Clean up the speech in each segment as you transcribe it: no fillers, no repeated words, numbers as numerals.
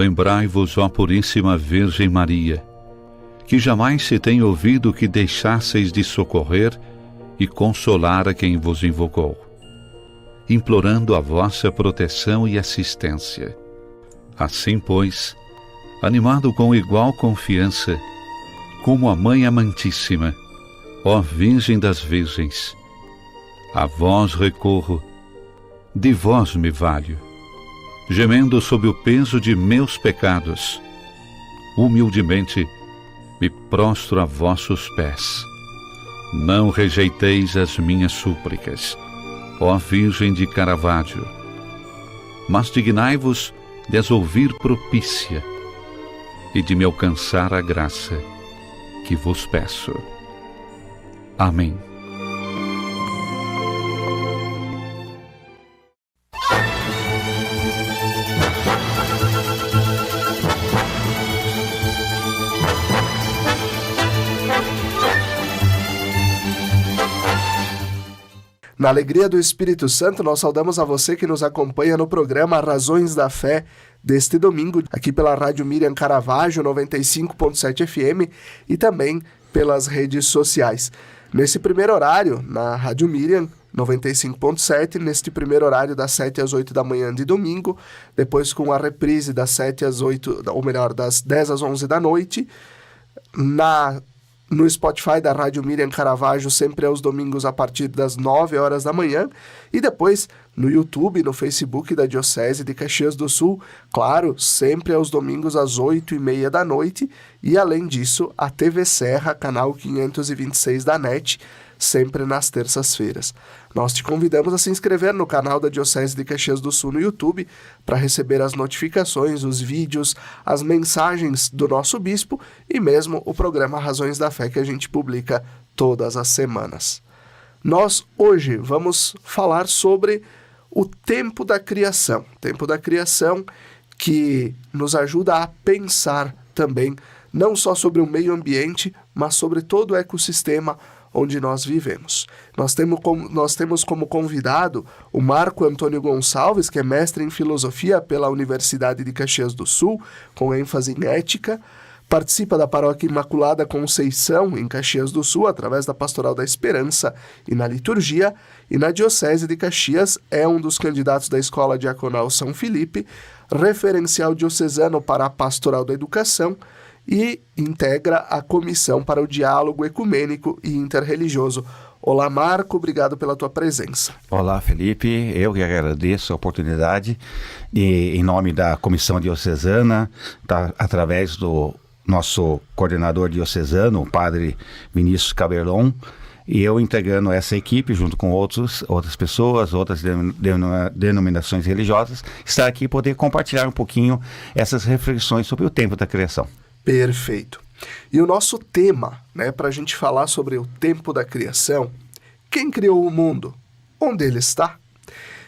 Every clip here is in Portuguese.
Lembrai-vos, ó Puríssima Virgem Maria, que jamais se tem ouvido que deixasseis de socorrer e consolar a quem vos invocou, implorando a vossa proteção e assistência. Assim, pois, animado com igual confiança, como a Mãe Amantíssima, ó Virgem das Virgens, a vós recorro, de vós me valho, gemendo sob o peso de meus pecados, humildemente me prostro a vossos pés. Não rejeiteis as minhas súplicas, ó Virgem de Caravaggio, mas dignai-vos de as ouvir propícia e de me alcançar a graça que vos peço. Amém. Na alegria do Espírito Santo, nós saudamos a você que nos acompanha no programa Razões da Fé deste domingo, aqui pela Rádio Miriam Caravaggio 95.7 FM e também pelas redes sociais. Nesse primeiro horário, na Rádio Miriam 95.7, neste primeiro horário das 7 às 8 da manhã de domingo, depois com a reprise das 7 às 8, ou melhor, das 10 às 11 da noite, no Spotify da Rádio Miriam Caravaggio, sempre aos domingos a partir das 9 horas da manhã, e depois no YouTube, no Facebook da Diocese de Caxias do Sul, claro, sempre aos domingos às 8h30 da noite, e além disso, a TV Serra, canal 526 da NET, sempre nas terças-feiras. Nós te convidamos a se inscrever no canal da Diocese de Caxias do Sul no YouTube para receber as notificações, os vídeos, as mensagens do nosso bispo e mesmo o programa Razões da Fé que a gente publica todas as semanas. Nós hoje vamos falar sobre o tempo da criação. Tempo da criação que nos ajuda a pensar também não só sobre o meio ambiente, mas sobre todo o ecossistema onde nós vivemos. Nós temos como convidado o Marco Antônio Gonçalves, que é mestre em filosofia pela Universidade de Caxias do Sul, com ênfase em ética, participa da Paróquia Imaculada Conceição, em Caxias do Sul, através da Pastoral da Esperança e na liturgia, e na Diocese de Caxias é um dos candidatos da Escola Diaconal São Felipe, referencial diocesano para a Pastoral da Educação, e integra a Comissão para o Diálogo Ecumênico e Interreligioso. Olá, Marco, obrigado pela tua presença. Olá, Felipe, eu que agradeço a oportunidade e, em nome da Comissão Diocesana, através do nosso coordenador diocesano, o Padre Vinícius Caberlon, e eu integrando essa equipe junto com outras pessoas, outras denominações religiosas, estar aqui e poder compartilhar um pouquinho essas reflexões sobre o tempo da criação. Perfeito. E o nosso tema, para a gente falar sobre o tempo da criação, quem criou o mundo? Onde ele está?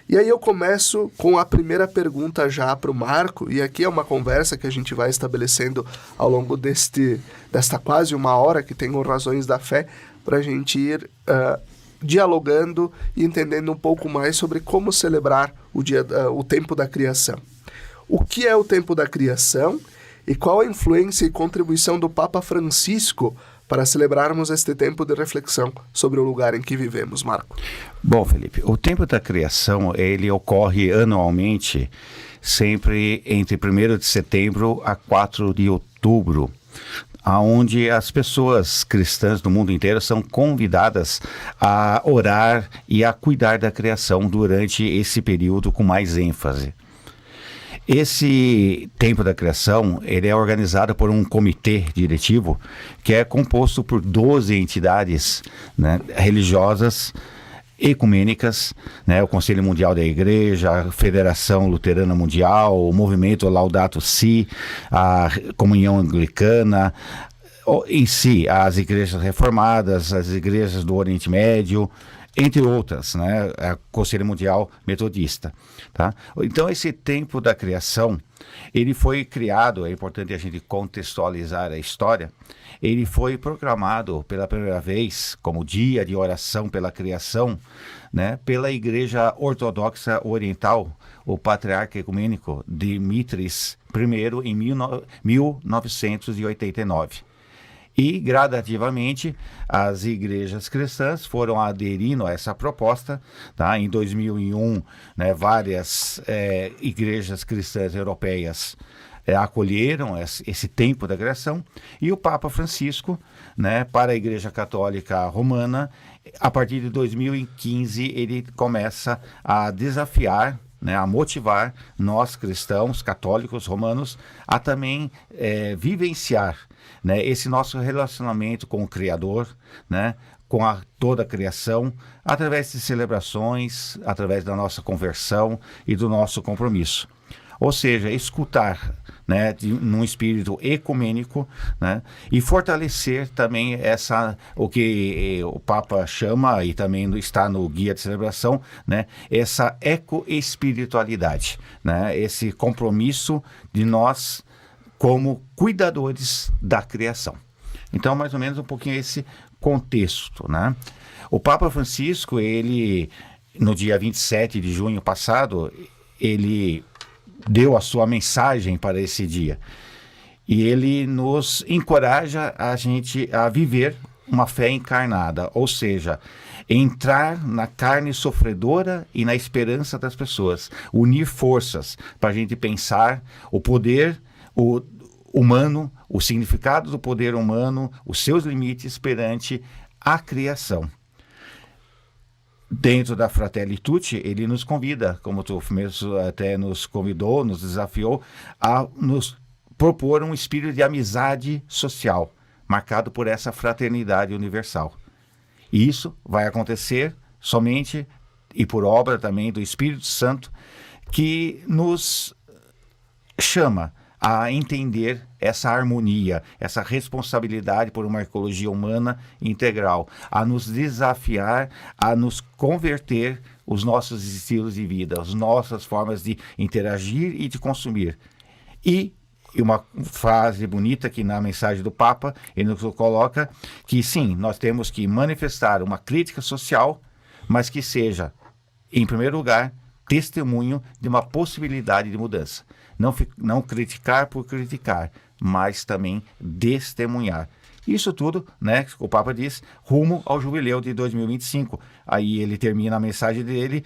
E aí eu começo com a primeira pergunta já para o Marco, e aqui é uma conversa que a gente vai estabelecendo ao longo desta quase uma hora que tem o Razões da Fé, para a gente ir dialogando e entendendo um pouco mais sobre como celebrar o tempo da criação. O que é o tempo da criação? E qual a influência e contribuição do Papa Francisco para celebrarmos este tempo de reflexão sobre o lugar em que vivemos, Marco? Bom, Felipe, o tempo da criação, ele ocorre anualmente, sempre entre 1º de setembro a 4 de outubro, onde as pessoas cristãs do mundo inteiro são convidadas a orar e a cuidar da criação durante esse período com mais ênfase. Esse tempo da criação, ele é organizado por um comitê diretivo que é composto por 12 entidades religiosas, ecumênicas, o Conselho Mundial da Igreja, a Federação Luterana Mundial, o Movimento Laudato Si, a Comunhão Anglicana, em si, as igrejas reformadas, as igrejas do Oriente Médio, entre outras, a Conselho Mundial Metodista. Tá? Então, esse tempo da criação, ele foi criado, é importante a gente contextualizar a história, ele foi proclamado pela primeira vez como dia de oração pela criação, né, pela Igreja Ortodoxa Oriental, o patriarca ecumênico Dimitris I, em 1989. E, gradativamente, as igrejas cristãs foram aderindo a essa proposta. Tá? Em 2001, né, várias igrejas cristãs europeias acolheram esse tempo da criação, e o Papa Francisco, né, para a Igreja Católica Romana, a partir de 2015, ele começa a desafiar, né, a motivar nós cristãos, católicos, romanos, a também vivenciar, né, esse nosso relacionamento com o Criador, né, com toda a criação, através de celebrações, através da nossa conversão e do nosso compromisso. Ou seja, escutar, né, num espírito ecumênico, né, e fortalecer também o que o Papa chama, e também está no guia de celebração, né, essa ecoespiritualidade, né, esse compromisso de nós como cuidadores da criação. Então, mais ou menos um pouquinho esse contexto, né? O Papa Francisco, ele, no dia 27 de junho passado, ele deu a sua mensagem para esse dia. E ele nos encoraja a gente a viver uma fé encarnada, ou seja, entrar na carne sofredora e na esperança das pessoas, unir forças para a gente pensar o poder humano, o significado do poder humano, os seus limites perante a criação. Dentro da Fratelli Tutti, ele nos convida, como tu mesmo até nos convidou, nos desafiou, a nos propor um espírito de amizade social, marcado por essa fraternidade universal. E isso vai acontecer somente e por obra também do Espírito Santo, que nos chama a entender essa harmonia, essa responsabilidade por uma ecologia humana integral, a nos desafiar, a nos converter os nossos estilos de vida, as nossas formas de interagir e de consumir. E uma frase bonita que na mensagem do Papa, ele nos coloca que sim, nós temos que manifestar uma crítica social, mas que seja, em primeiro lugar, testemunho de uma possibilidade de mudança. Não criticar por criticar, mas também testemunhar. Isso tudo, né, o Papa diz, rumo ao jubileu de 2025. Aí ele termina a mensagem dele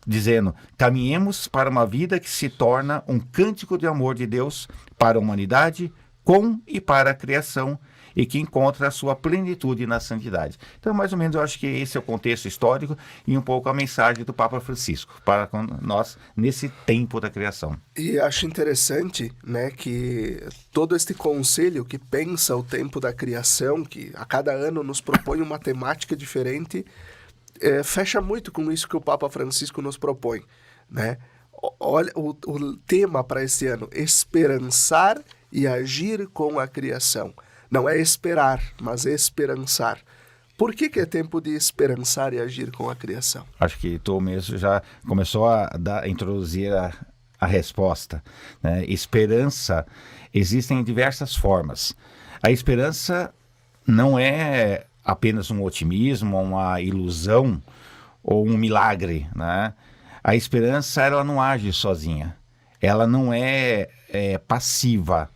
dizendo: caminhemos para uma vida que se torna um cântico de amor de Deus para a humanidade, com e para a criação, e que encontra a sua plenitude na santidade. Então, mais ou menos, eu acho que esse é o contexto histórico e um pouco a mensagem do Papa Francisco para nós nesse tempo da criação. E acho interessante, né, que todo este conselho que pensa o tempo da criação, que a cada ano nos propõe uma temática diferente, fecha muito com isso que o Papa Francisco nos propõe, né? Olha o tema para esse ano: esperançar e agir com a criação. Não é esperar, mas esperançar. Por que é tempo de esperançar e agir com a criação? Acho que tu mesmo já começou a introduzir a resposta, né? Esperança existem em diversas formas. A esperança não é apenas um otimismo, uma ilusão ou um milagre, né? A esperança, ela não age sozinha. Ela não é passiva.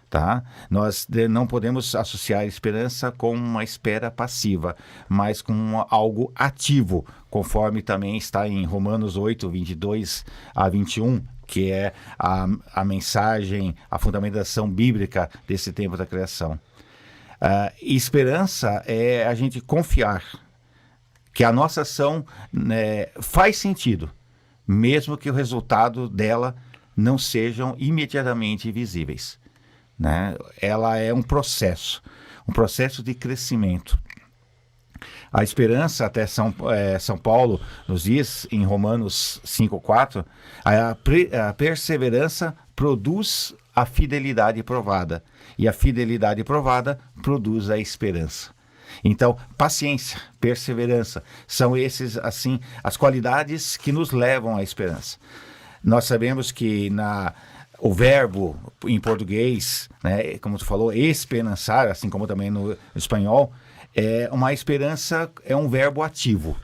Tá? Nós não podemos associar a esperança com uma espera passiva, mas com algo ativo, conforme também está em Romanos 8, 22 a 21, que é a mensagem, a fundamentação bíblica desse tempo da criação. Esperança é a gente confiar que a nossa ação, né, faz sentido, mesmo que o resultado dela não sejam imediatamente visíveis. Né? Ela é um processo de crescimento. A esperança, até São Paulo nos diz, em Romanos 5,4, a perseverança produz a fidelidade provada, e a fidelidade provada produz a esperança. Então, paciência, perseverança, são esses, assim, as qualidades que nos levam à esperança. Nós sabemos que o verbo em português, né, como tu falou, esperançar, assim como também no espanhol, uma esperança é um verbo ativo.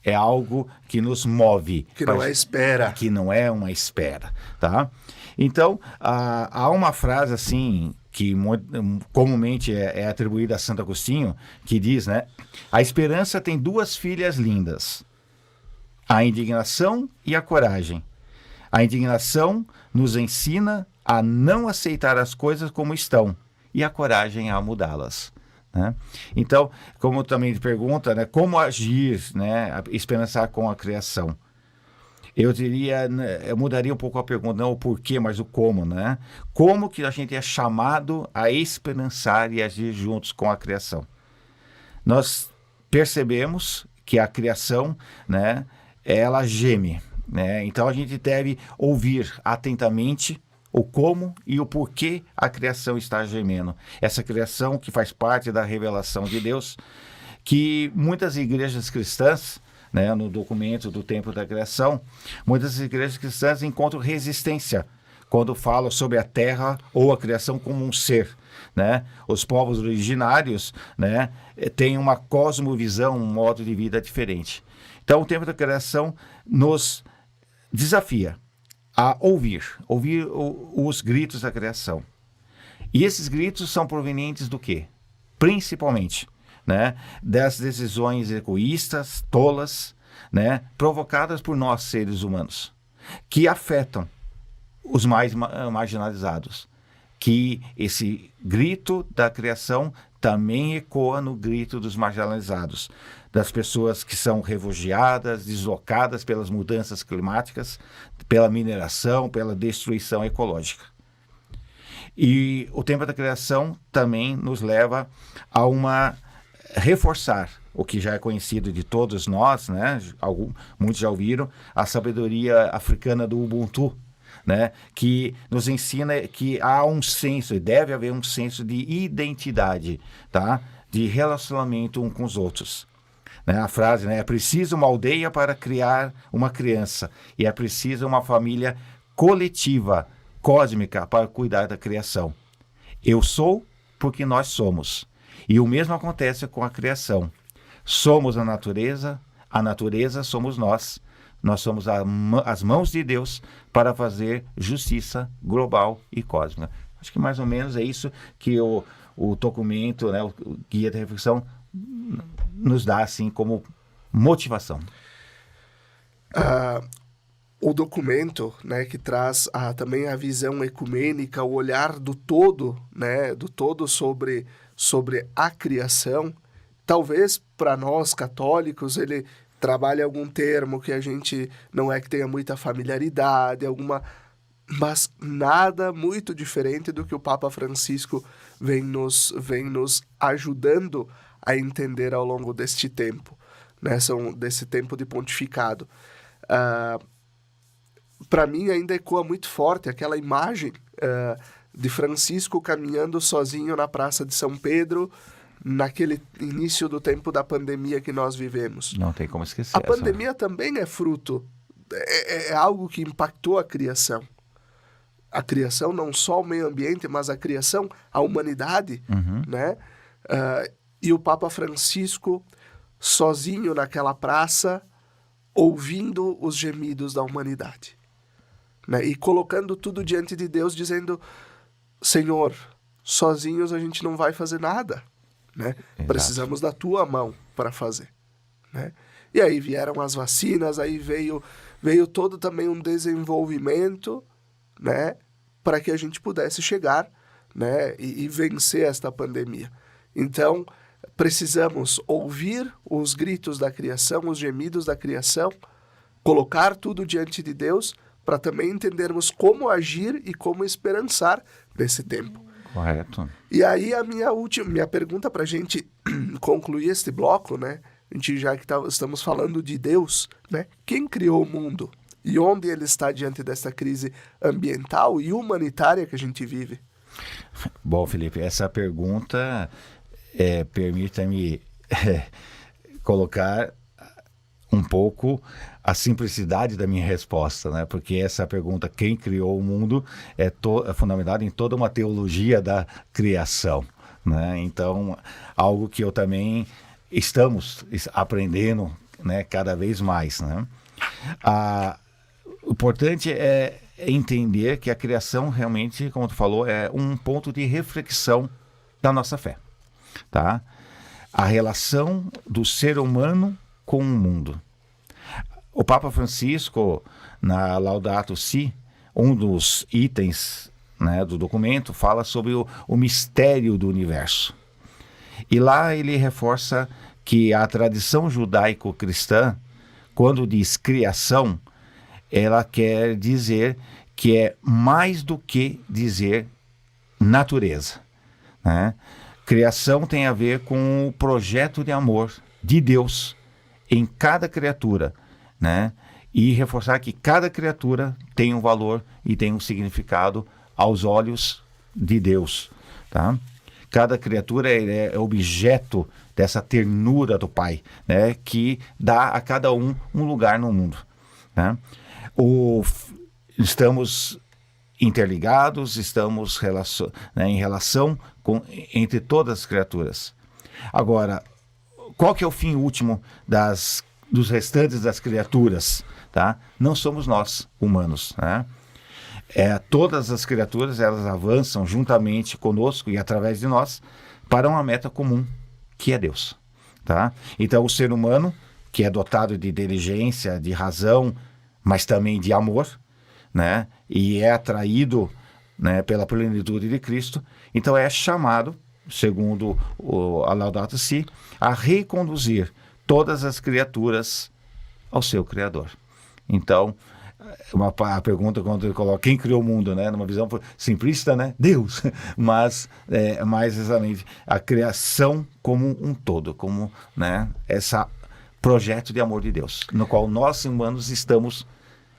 É algo que nos move. Que não é espera. Que não é uma espera, tá? Então, há uma frase assim, que comumente é atribuída a Santo Agostinho, que diz, né? A esperança tem duas filhas lindas, a indignação e a coragem. A indignação nos ensina a não aceitar as coisas como estão, e a coragem a mudá-las. Né? Então, como também pergunta, né, como agir, né, esperançar com a criação? Eu diria, eu mudaria um pouco a pergunta, não o porquê, mas o como, né? Como que a gente é chamado a esperançar e agir juntos com a criação? Nós percebemos que a criação, né, ela geme, né? Então a gente deve ouvir atentamente o como e o porquê a criação está gemendo. Essa criação que faz parte da revelação de Deus, que muitas igrejas cristãs, né, no documento do Templo da Criação, muitas igrejas cristãs encontram resistência quando falam sobre a terra ou a criação como um ser. Né? Os povos originários, né, têm uma cosmovisão, um modo de vida diferente. Então o Templo da Criação nos desafia a ouvir os gritos da criação. E esses gritos são provenientes do quê? Principalmente, né, das decisões egoístas, tolas, né, provocadas por nós, seres humanos, que afetam os mais marginalizados. Que esse grito da criação também ecoa no grito dos marginalizados, das pessoas que são refugiadas, deslocadas pelas mudanças climáticas, pela mineração, pela destruição ecológica. E o tempo da criação também nos leva a reforçar o que já é conhecido de todos nós, né? Muitos já ouviram, a sabedoria africana do Ubuntu, né? Que nos ensina que há um senso, e deve haver um senso de identidade, tá? De relacionamento um com os outros. Né? A frase, né? É preciso uma aldeia para criar uma criança, e é preciso uma família coletiva, cósmica, para cuidar da criação. Eu sou porque nós somos. E o mesmo acontece com a criação. Somos a natureza somos nós. Nós somos as mãos de Deus para fazer justiça global e cósmica. Acho que mais ou menos é isso que o documento, né, o Guia da Reflexão, nos dá assim como motivação. O documento, né, que traz também a visão ecumênica, o olhar do todo, né, do todo sobre a criação, talvez para nós católicos ele trabalha algum termo que a gente não é que tenha muita familiaridade, mas nada muito diferente do que o Papa Francisco vem nos ajudando a entender ao longo deste tempo, né? Desse tempo de pontificado. Para mim ainda ecoa muito forte aquela imagem de Francisco caminhando sozinho na Praça de São Pedro, naquele início do tempo da pandemia que nós vivemos. Não tem como esquecer. A pandemia também é fruto, é algo que impactou a criação. A criação, não só o meio ambiente, mas a criação, a humanidade, né? E o Papa Francisco, sozinho naquela praça, ouvindo os gemidos da humanidade, né? E colocando tudo diante de Deus, dizendo: Senhor, sozinhos a gente não vai fazer nada, né? Precisamos da tua mão para fazer, né? E aí vieram as vacinas, aí veio todo também um desenvolvimento, né, para que a gente pudesse chegar, né, e vencer esta pandemia. Então, precisamos ouvir os gritos da criação, os gemidos da criação, colocar tudo diante de Deus, para também entendermos como agir e como esperançar nesse tempo. Correto. E aí a minha pergunta para a gente concluir este bloco, né? A gente já que estamos falando de Deus, né? Quem criou o mundo? E onde ele está diante dessa crise ambiental e humanitária que a gente vive? Bom, Felipe, essa pergunta permita-me colocar um pouco a simplicidade da minha resposta, né? Porque essa pergunta, quem criou o mundo, é fundamentada em toda uma teologia da criação, né? Então, algo que eu também estamos aprendendo, né, cada vez mais, né? O importante é entender que a criação realmente, como tu falou, é um ponto de reflexão da nossa fé, tá? A relação do ser humano com o mundo. O Papa Francisco, na Laudato Si, um dos itens, né, do documento, fala sobre o mistério do universo. E lá ele reforça que a tradição judaico-cristã, quando diz criação, ela quer dizer que é mais do que dizer natureza, né? Criação tem a ver com o projeto de amor de Deus em cada criatura, né? E reforçar que cada criatura tem um valor e tem um significado aos olhos de Deus, tá? Cada criatura é objeto dessa ternura do Pai, né? Que dá a cada um lugar no mundo, né? Estamos interligados, estamos em relação entre todas as criaturas. Agora, qual que é o fim último dos restantes das criaturas? Tá? Não somos nós, humanos, né? Todas as criaturas, elas avançam juntamente conosco e através de nós para uma meta comum, que é Deus. Tá? Então, o ser humano, que é dotado de inteligência, de razão, mas também de amor, né? E é atraído, né, pela plenitude de Cristo, então é chamado, segundo a Laudato Si, a reconduzir todas as criaturas ao seu Criador. Então, a pergunta, quando ele coloca quem criou o mundo, né, numa visão simplista, né, Deus, mas mais exatamente a criação como um todo, como, né, esse projeto de amor de Deus, no qual nós humanos estamos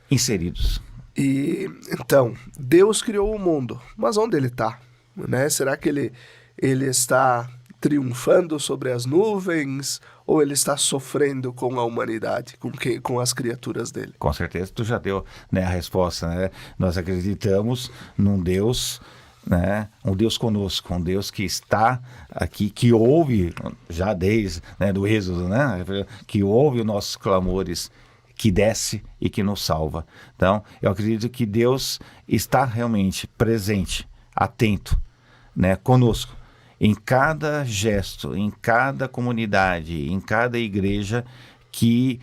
inseridos. E então, Deus criou o mundo, mas onde ele está? Né? Será que ele está triunfando sobre as nuvens ou ele está sofrendo com a humanidade, com as criaturas dele? Com certeza, tu já deu, né, a resposta, né? Nós acreditamos num Deus, né, um Deus conosco, um Deus que está aqui, que ouve, já desde, né, do Êxodo, né, que ouve os nossos clamores, que desce e que nos salva. Então, eu acredito que Deus está realmente presente, atento, né, conosco, em cada gesto, em cada comunidade, em cada igreja que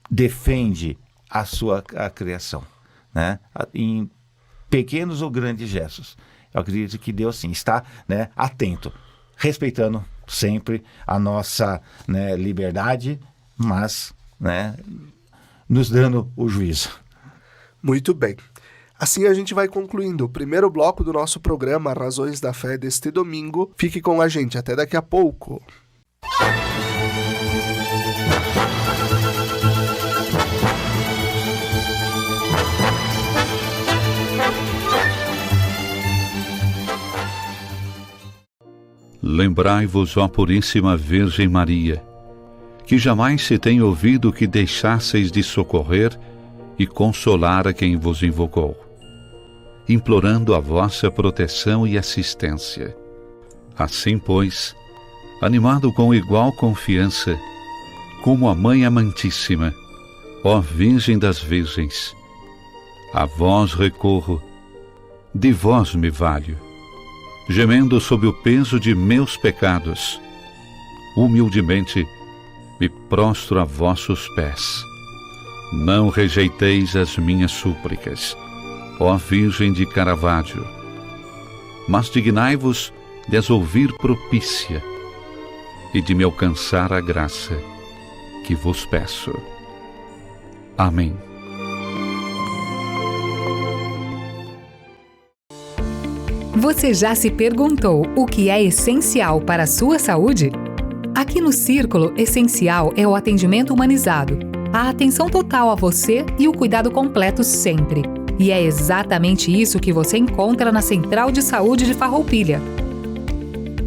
defende a criação, né, em pequenos ou grandes gestos. Eu acredito que Deus, sim, está, né, atento, respeitando sempre a nossa, né, liberdade, mas, né, nos dando o juízo. Muito bem. Assim a gente vai concluindo o primeiro bloco do nosso programa Razões da Fé deste domingo. Fique com a gente, até daqui a pouco. Lembrai-vos, ó Puríssima Virgem Maria, que jamais se tem ouvido que deixasseis de socorrer e consolar a quem vos invocou, implorando a vossa proteção e assistência. Assim, pois, animado com igual confiança, como a Mãe Amantíssima, ó Virgem das Virgens, a vós recorro, de vós me valho, gemendo sob o peso de meus pecados, humildemente me prostro a vossos pés. Não rejeiteis as minhas súplicas, ó Virgem de Caravaggio, mas dignai-vos de as ouvir propícia e de me alcançar a graça que vos peço. Amém. Você já se perguntou o que é essencial para a sua saúde? Aqui no Círculo, essencial é o atendimento humanizado, a atenção total a você e o cuidado completo sempre. E é exatamente isso que você encontra na Central de Saúde de Farroupilha.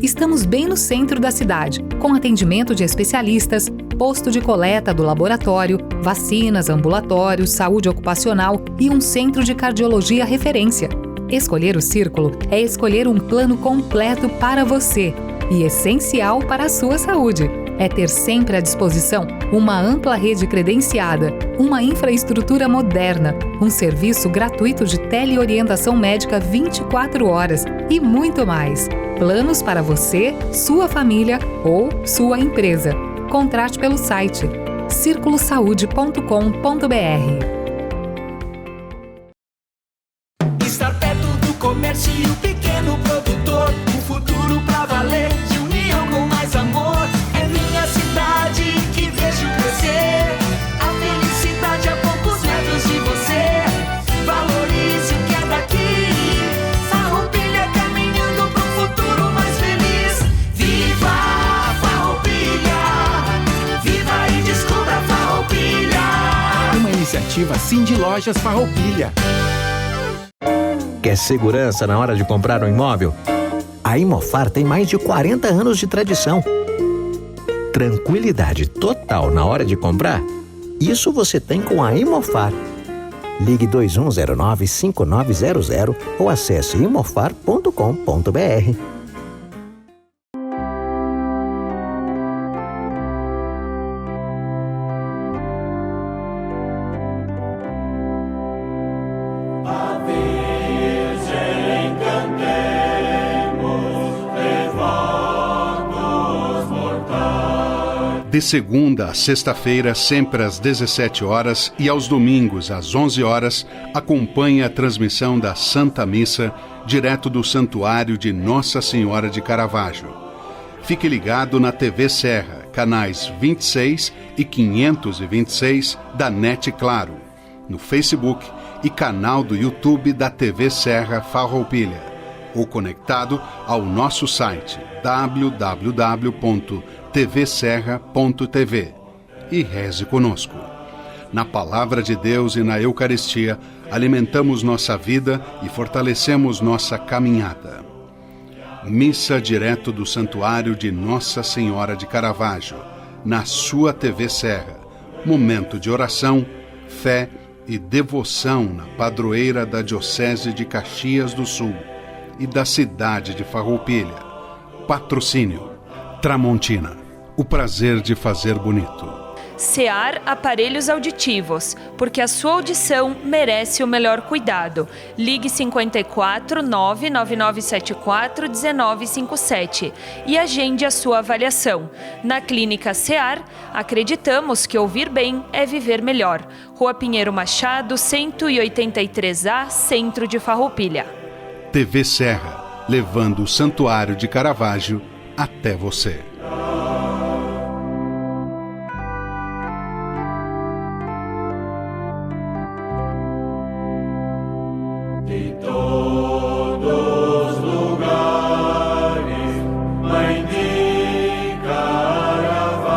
Estamos bem no centro da cidade, com atendimento de especialistas, posto de coleta do laboratório, vacinas, ambulatórios, saúde ocupacional e um centro de cardiologia referência. Escolher o Círculo é escolher um plano completo para você e essencial para a sua saúde. É ter sempre à disposição uma ampla rede credenciada, uma infraestrutura moderna, um serviço gratuito de teleorientação médica 24 horas e muito mais. Planos para você, sua família ou sua empresa. Contrate pelo site circulosaude.com.br. Estar perto do comércio e o pequeno produtor, o futuro pra valer, de união com mais amor. É minha cidade que vejo crescer, a felicidade a poucos metros de você. Valorize o que é daqui, Farroupilha caminhando pro futuro mais feliz. Viva Farroupilha, viva e descubra Farroupilha. Uma iniciativa Cindy Lojas Farroupilha. Quer segurança na hora de comprar um imóvel? A Imofar tem mais de 40 anos de tradição. Tranquilidade total na hora de comprar? Isso você tem com a Imofar. Ligue 2109-5900 ou acesse imofar.com.br. De segunda a sexta-feira, sempre às 17 horas e aos domingos às 11 horas, acompanhe a transmissão da Santa Missa, direto do Santuário de Nossa Senhora de Caravaggio. Fique ligado na TV Serra, canais 26 e 526 da NET Claro, no Facebook e canal do YouTube da TV Serra Farroupilha, ou conectado ao nosso site www.tvserra.tv e reze conosco. Na Palavra de Deus e na Eucaristia, alimentamos nossa vida e fortalecemos nossa caminhada. Missa direto do Santuário de Nossa Senhora de Caravaggio, na sua TV Serra. Momento de oração, fé e devoção na padroeira da Diocese de Caxias do Sul e da cidade de Farroupilha. Patrocínio Tramontina, o prazer de fazer bonito. SEAR Aparelhos Auditivos, porque a sua audição merece o melhor cuidado. Ligue 54 99974 1957 e agende a sua avaliação. Na Clínica SEAR, acreditamos que ouvir bem é viver melhor. Rua Pinheiro Machado, 183A, Centro de Farroupilha. TV Serra, levando o Santuário de Caravaggio até você. De todos os lugares, Mãe de Caravaggio,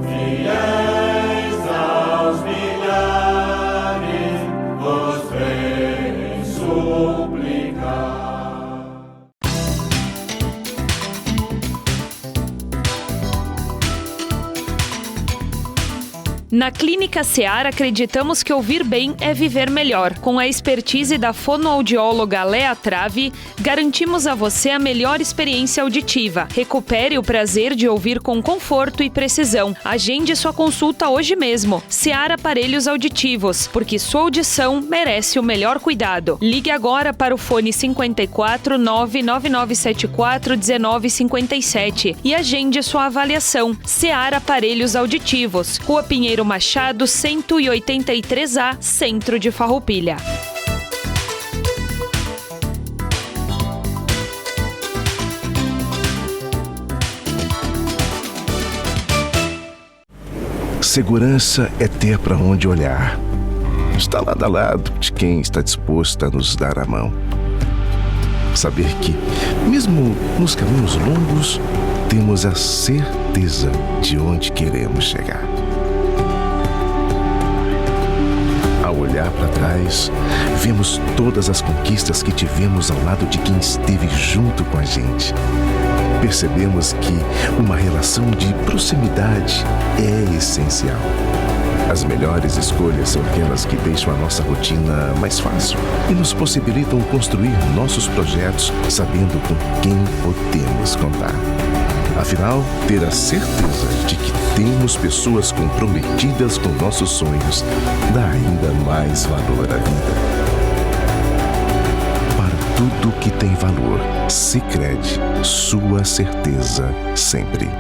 fiéis aos milhares, vos vem suplicar. Na Clínica SEAR, acreditamos que ouvir bem é viver melhor. Com a expertise da fonoaudióloga Léa Trave, garantimos a você a melhor experiência auditiva. Recupere o prazer de ouvir com conforto e precisão. Agende sua consulta hoje mesmo. SEAR Aparelhos Auditivos, porque sua audição merece o melhor cuidado. Ligue agora para o fone 54 99974 1957 e agende sua avaliação. SEAR Aparelhos Auditivos, Rua Pinheiro Machado, 183A, Centro de Farroupilha. Segurança é ter para onde olhar. Está lado a lado de quem está disposto a nos dar a mão. Saber que, mesmo nos caminhos longos, temos a certeza de onde queremos chegar. Ao olhar para trás, vemos todas as conquistas que tivemos ao lado de quem esteve junto com a gente. percebemos que uma relação de proximidade é essencial. As melhores escolhas são aquelas que deixam a nossa rotina mais fácil e nos possibilitam construir nossos projetos sabendo com quem podemos contar. Afinal, ter a certeza de que temos pessoas comprometidas com nossos sonhos dá ainda mais valor à vida. Para tudo que tem valor, Sicredi, sua certeza sempre.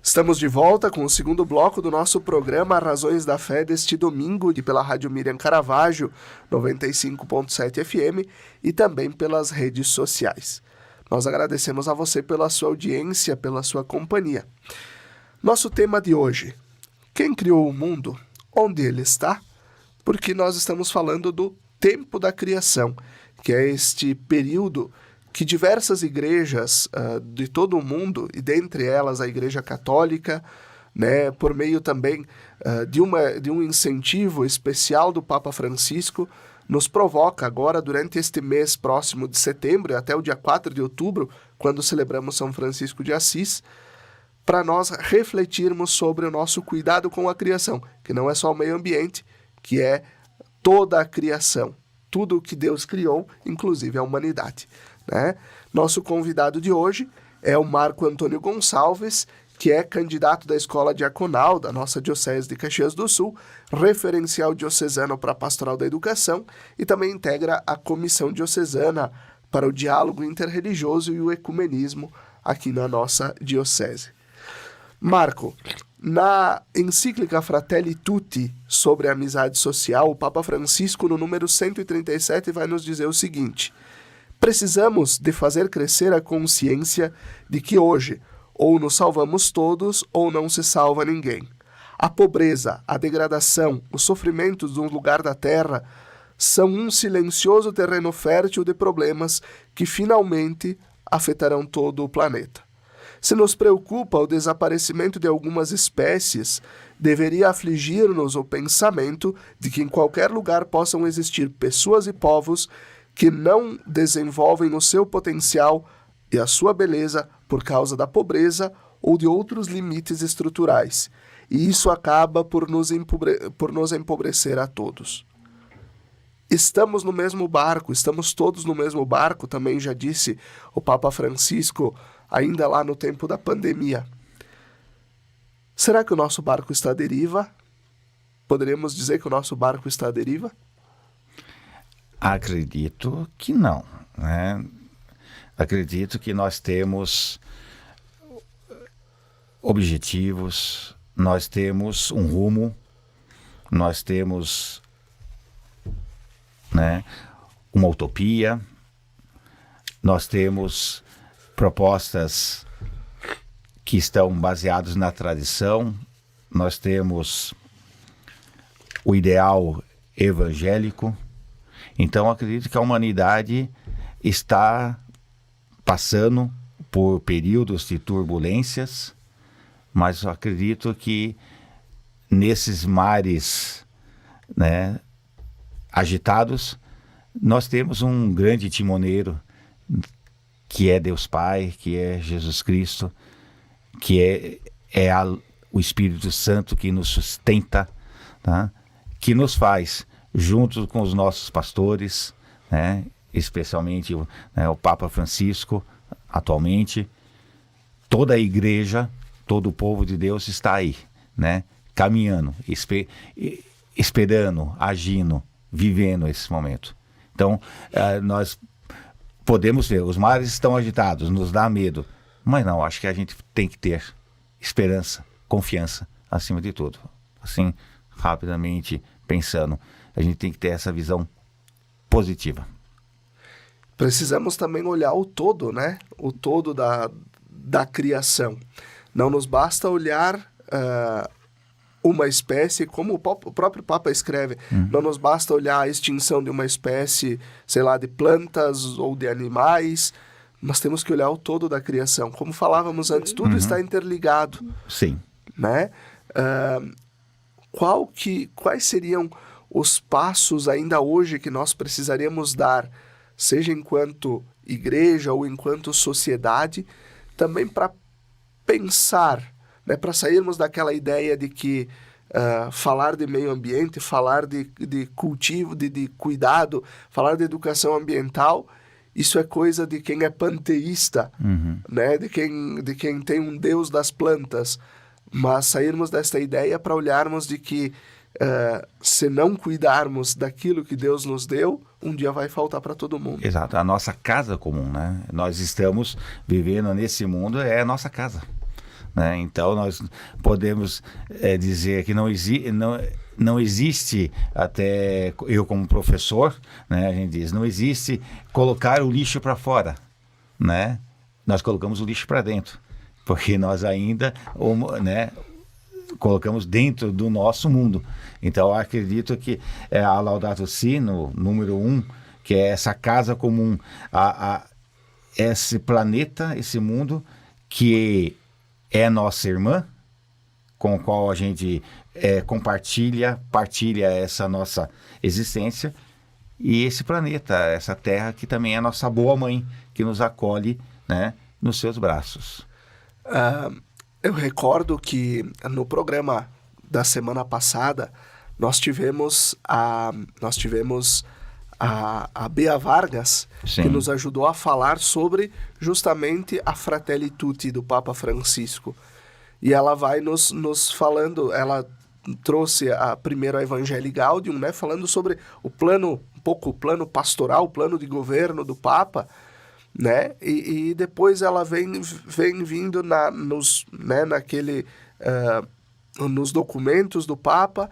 Estamos de volta com o segundo bloco do nosso programa Razões da Fé deste domingo, pela Rádio Miriam Caravaggio, 95.7 FM e também pelas redes sociais. Nós agradecemos a você pela sua audiência, pela sua companhia. Nosso tema de hoje: quem criou o mundo? Onde ele está? Porque nós estamos falando do tempo da criação, que é este período que diversas igrejas de todo o mundo, e dentre elas a Igreja Católica, né, por meio também de um incentivo especial do Papa Francisco, nos provoca agora, durante este mês próximo de setembro, até o dia 4 de outubro, quando celebramos São Francisco de Assis, para nós refletirmos sobre o nosso cuidado com a criação, que não é só o meio ambiente, que é toda a criação, tudo o que Deus criou, inclusive a humanidade. Né? Nosso convidado de hoje é o Marco Antônio Gonçalves, que é candidato da Escola Diaconal da nossa Diocese de Caxias do Sul, referencial diocesano para a Pastoral da Educação e também integra a Comissão Diocesana para o Diálogo Interreligioso e o Ecumenismo aqui na nossa Diocese. Marco, na encíclica Fratelli Tutti sobre a amizade social, o Papa Francisco, no número 137, vai nos dizer o seguinte: precisamos de fazer crescer a consciência de que hoje ou nos salvamos todos ou não se salva ninguém. A pobreza, a degradação, os sofrimentos de um lugar da terra são um silencioso terreno fértil de problemas que finalmente afetarão todo o planeta. Se nos preocupa o desaparecimento de algumas espécies, deveria afligir-nos o pensamento de que em qualquer lugar possam existir pessoas e povos que não desenvolvem o seu potencial e a sua beleza por causa da pobreza ou de outros limites estruturais. E isso acaba por nos empobrecer a todos. Estamos no mesmo barco, estamos todos no mesmo barco, também já disse o Papa Francisco, ainda lá no tempo da pandemia. Será que o nosso barco está à deriva? Poderíamos dizer que o nosso barco está à deriva? Acredito que não, né? Acredito que nós temos objetivos, nós temos um rumo, nós temos, né, uma utopia, nós temos propostas que estão baseadas na tradição, nós temos o ideal evangélico. Então, acredito que a humanidade está passando por períodos de turbulências, mas eu acredito que nesses mares, né, agitados, nós temos um grande timoneiro, que é Deus Pai, que é Jesus Cristo, que o Espírito Santo que nos sustenta, tá? Que nos faz, junto com os nossos pastores, né, especialmente o Papa Francisco, atualmente, toda a igreja, todo o povo de Deus está aí, né, caminhando, esperando, agindo, vivendo esse momento. Então, nós podemos ver, os mares estão agitados, nos dá medo, mas não, acho que a gente tem que ter esperança, confiança, acima de tudo. Assim, rapidamente pensando, a gente tem que ter essa visão positiva. Precisamos também olhar o todo, né? O todo da criação. Não nos basta olhar uma espécie, como o próprio Papa escreve, não nos basta olhar a extinção de uma espécie, sei lá, de plantas ou de animais, nós temos que olhar o todo da criação. Como falávamos antes, tudo está interligado. Sim. Né? Quais seriam os passos ainda hoje que nós precisaríamos dar, seja enquanto igreja ou enquanto sociedade, também para pensar, né, para sairmos daquela ideia de que falar de meio ambiente, falar de cultivo, de cuidado, falar de educação ambiental, isso é coisa de quem é panteísta, né, de quem tem um Deus das plantas. Mas sairmos desta ideia para olharmos de que se não cuidarmos daquilo que Deus nos deu, um dia vai faltar para todo mundo. Exato, a nossa casa comum, né? Nós estamos vivendo nesse mundo, é a nossa casa, né? Então nós podemos dizer que não existe, até eu como professor, né, a gente diz, não existe colocar o lixo para fora, né? Nós colocamos o lixo para dentro, porque nós ainda, né, colocamos dentro do nosso mundo. Então eu acredito que a Laudato Si, no número 1, que é essa casa comum, esse planeta, esse mundo que é nossa irmã, com o qual a gente partilha essa nossa existência, e esse planeta, essa terra que também é a nossa boa mãe, que nos acolhe, né, nos seus braços. Eu recordo que no programa da semana passada nós tivemos a Bea Vargas, sim, que nos ajudou a falar sobre justamente a Fratelli Tutti do Papa Francisco. E ela vai nos falando, ela trouxe primeiro a Evangelii Gaudium, né, falando sobre um pouco o plano pastoral, o plano de governo do Papa, né? E depois ela vem vindo nos documentos do Papa,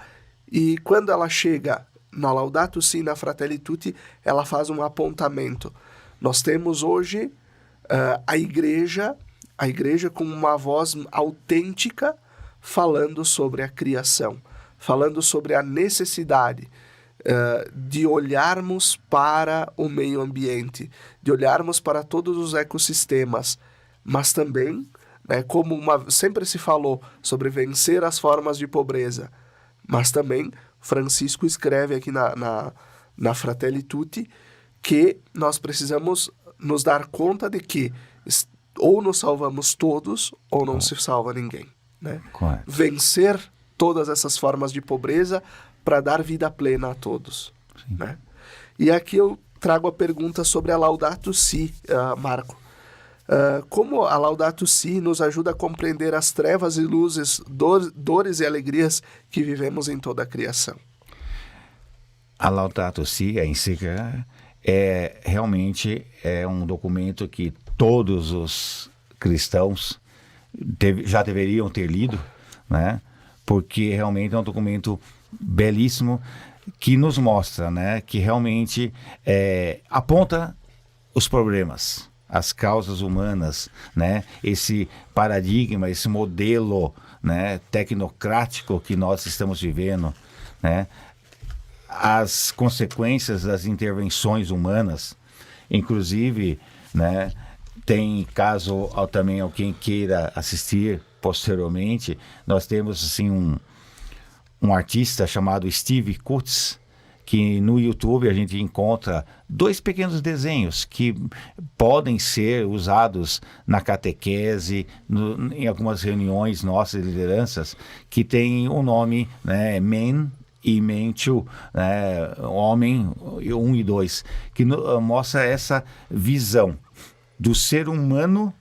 e quando ela chega na Laudato Si, na Fratelli Tutti, ela faz um apontamento. Nós temos hoje a igreja com uma voz autêntica falando sobre a criação, falando sobre a necessidade de olharmos para o meio ambiente, de olharmos para todos os ecossistemas, mas também, né, como sempre se falou sobre vencer as formas de pobreza, mas também Francisco escreve aqui na Fratelli Tutti que nós precisamos nos dar conta de que ou nos salvamos todos ou não se salva ninguém, né? Vencer todas essas formas de pobreza para dar vida plena a todos, né? E aqui eu trago a pergunta sobre a Laudato Si, Marco. Como a Laudato Si nos ajuda a compreender as trevas e luzes, dores e alegrias que vivemos em toda a criação? A Laudato Si, a encíclica, realmente é um documento que todos os cristãos já deveriam ter lido, né? Porque realmente é um documento belíssimo que nos mostra, né, que realmente aponta os problemas, as causas humanas, né, esse paradigma, esse modelo, né, tecnocrático que nós estamos vivendo, né, as consequências das intervenções humanas, inclusive, né, tem caso também alguém queira assistir posteriormente, nós temos assim um artista chamado Steve Kutz, que no YouTube a gente encontra 2 pequenos desenhos que podem ser usados na catequese, em algumas reuniões nossas de lideranças, que tem o nome, né, Man e Man 2, né, Homem 1 e 2, que mostra essa visão do ser humano,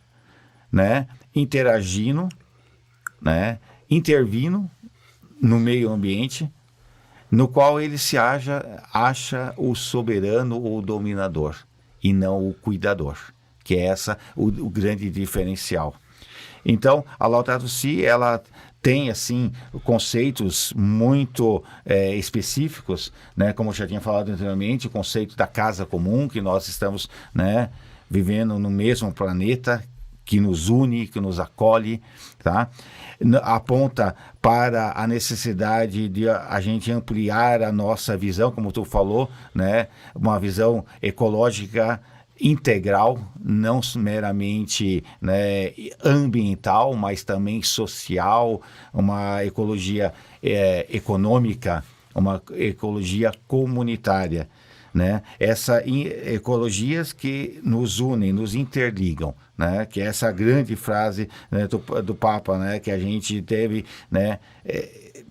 né, interagindo, né, intervindo no meio ambiente, no qual ele se acha o soberano ou o dominador, e não o cuidador, que é o grande diferencial. Então, a Laudato Si, ela tem, assim, conceitos muito específicos, né, como eu já tinha falado anteriormente, o conceito da casa comum, que nós estamos, né, vivendo no mesmo planeta, que nos une, que nos acolhe, tá? Aponta para a necessidade de a gente ampliar a nossa visão, como tu falou, né? Uma visão ecológica integral, não meramente, né, ambiental, mas também social, uma ecologia econômica, uma ecologia comunitária, né? Ecologias que nos unem, nos interligam, né? Que é essa grande frase, né, do Papa, né, que a gente deve, né,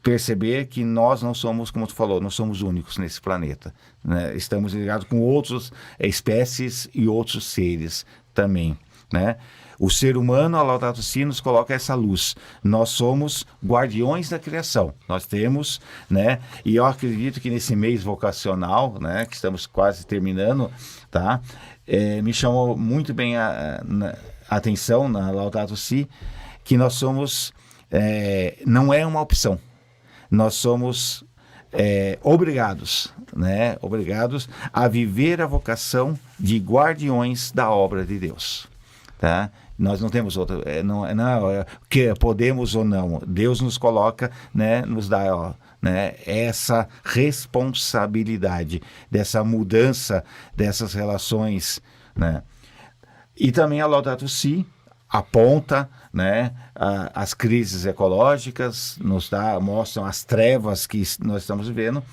perceber que nós não somos, como tu falou, não somos únicos nesse planeta, né? Estamos ligados com outras espécies e outros seres também, né? O ser humano, a Laudato Si, nos coloca essa luz. Nós somos guardiões da criação. Nós temos, né? E eu acredito que nesse mês vocacional, né, que estamos quase terminando, tá? Me chamou muito bem a atenção na Laudato Si, que nós somos, não é uma opção. Nós somos obrigados, né? Obrigados a viver a vocação de guardiões da obra de Deus, tá? Nós não temos outra, que podemos ou não. Deus nos coloca, né, nos dá, né, essa responsabilidade dessa mudança dessas relações, né? E também a Laudato Si aponta, né, as crises ecológicas, mostram as trevas que nós estamos vivendo,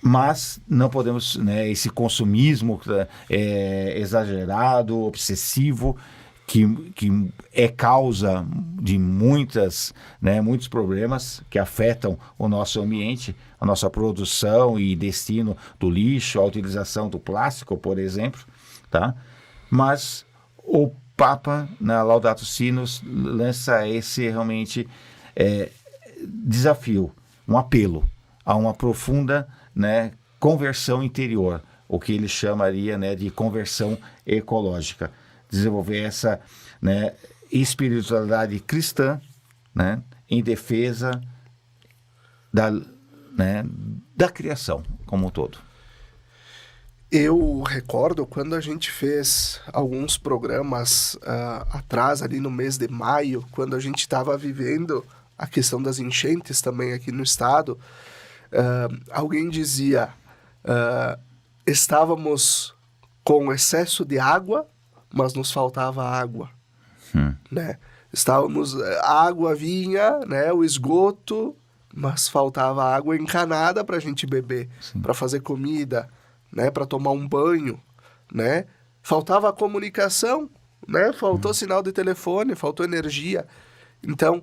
mas não podemos, né, esse consumismo exagerado, obsessivo, que é causa de muitos problemas que afetam o nosso ambiente, a nossa produção e destino do lixo, a utilização do plástico, por exemplo, tá? Mas o Papa, na Laudato Si, nos lança esse realmente desafio, um apelo a uma profunda, né, conversão interior, o que ele chamaria, né, de conversão ecológica. Desenvolver essa, né, espiritualidade cristã, né, em defesa da criação como um todo. Eu recordo quando a gente fez alguns programas atrás, ali no mês de maio, quando a gente estava vivendo a questão das enchentes também aqui no estado, alguém dizia, estávamos com excesso de água, mas nos faltava água, né? A água vinha, né, o esgoto, mas faltava água encanada para a gente beber, para fazer comida, né, para tomar um banho, né? Faltava a comunicação, né? Faltou sinal de telefone, faltou energia. Então,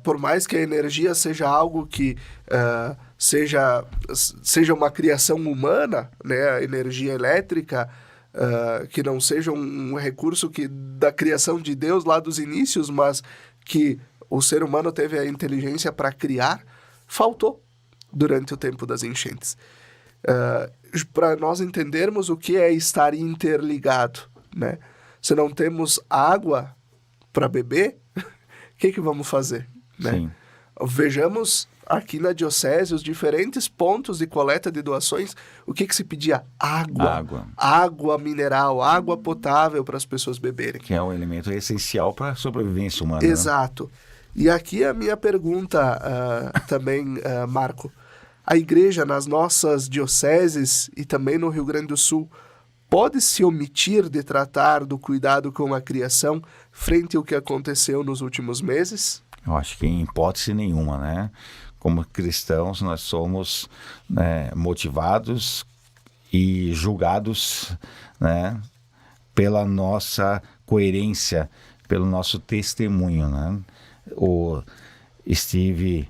por mais que a energia seja algo que seja uma criação humana, né, a energia elétrica, que não seja um recurso da criação de Deus lá dos inícios, mas que o ser humano teve a inteligência para criar, faltou durante o tempo das enchentes. Para nós entendermos o que é estar interligado, né? Se não temos água para beber, o que vamos fazer, né? Sim. Vejamos aqui na diocese os diferentes pontos de coleta de doações. O que se pedia? Água mineral, água potável para as pessoas beberem. Que é um elemento essencial para a sobrevivência humana. Exato. Né? E aqui a minha pergunta também, Marco. A igreja nas nossas dioceses e também no Rio Grande do Sul pode se omitir de tratar do cuidado com a criação frente ao que aconteceu nos últimos meses? Eu acho que em hipótese nenhuma, né? Como cristãos, nós somos, né, motivados e julgados, né, pela nossa coerência, pelo nosso testemunho, né? Estive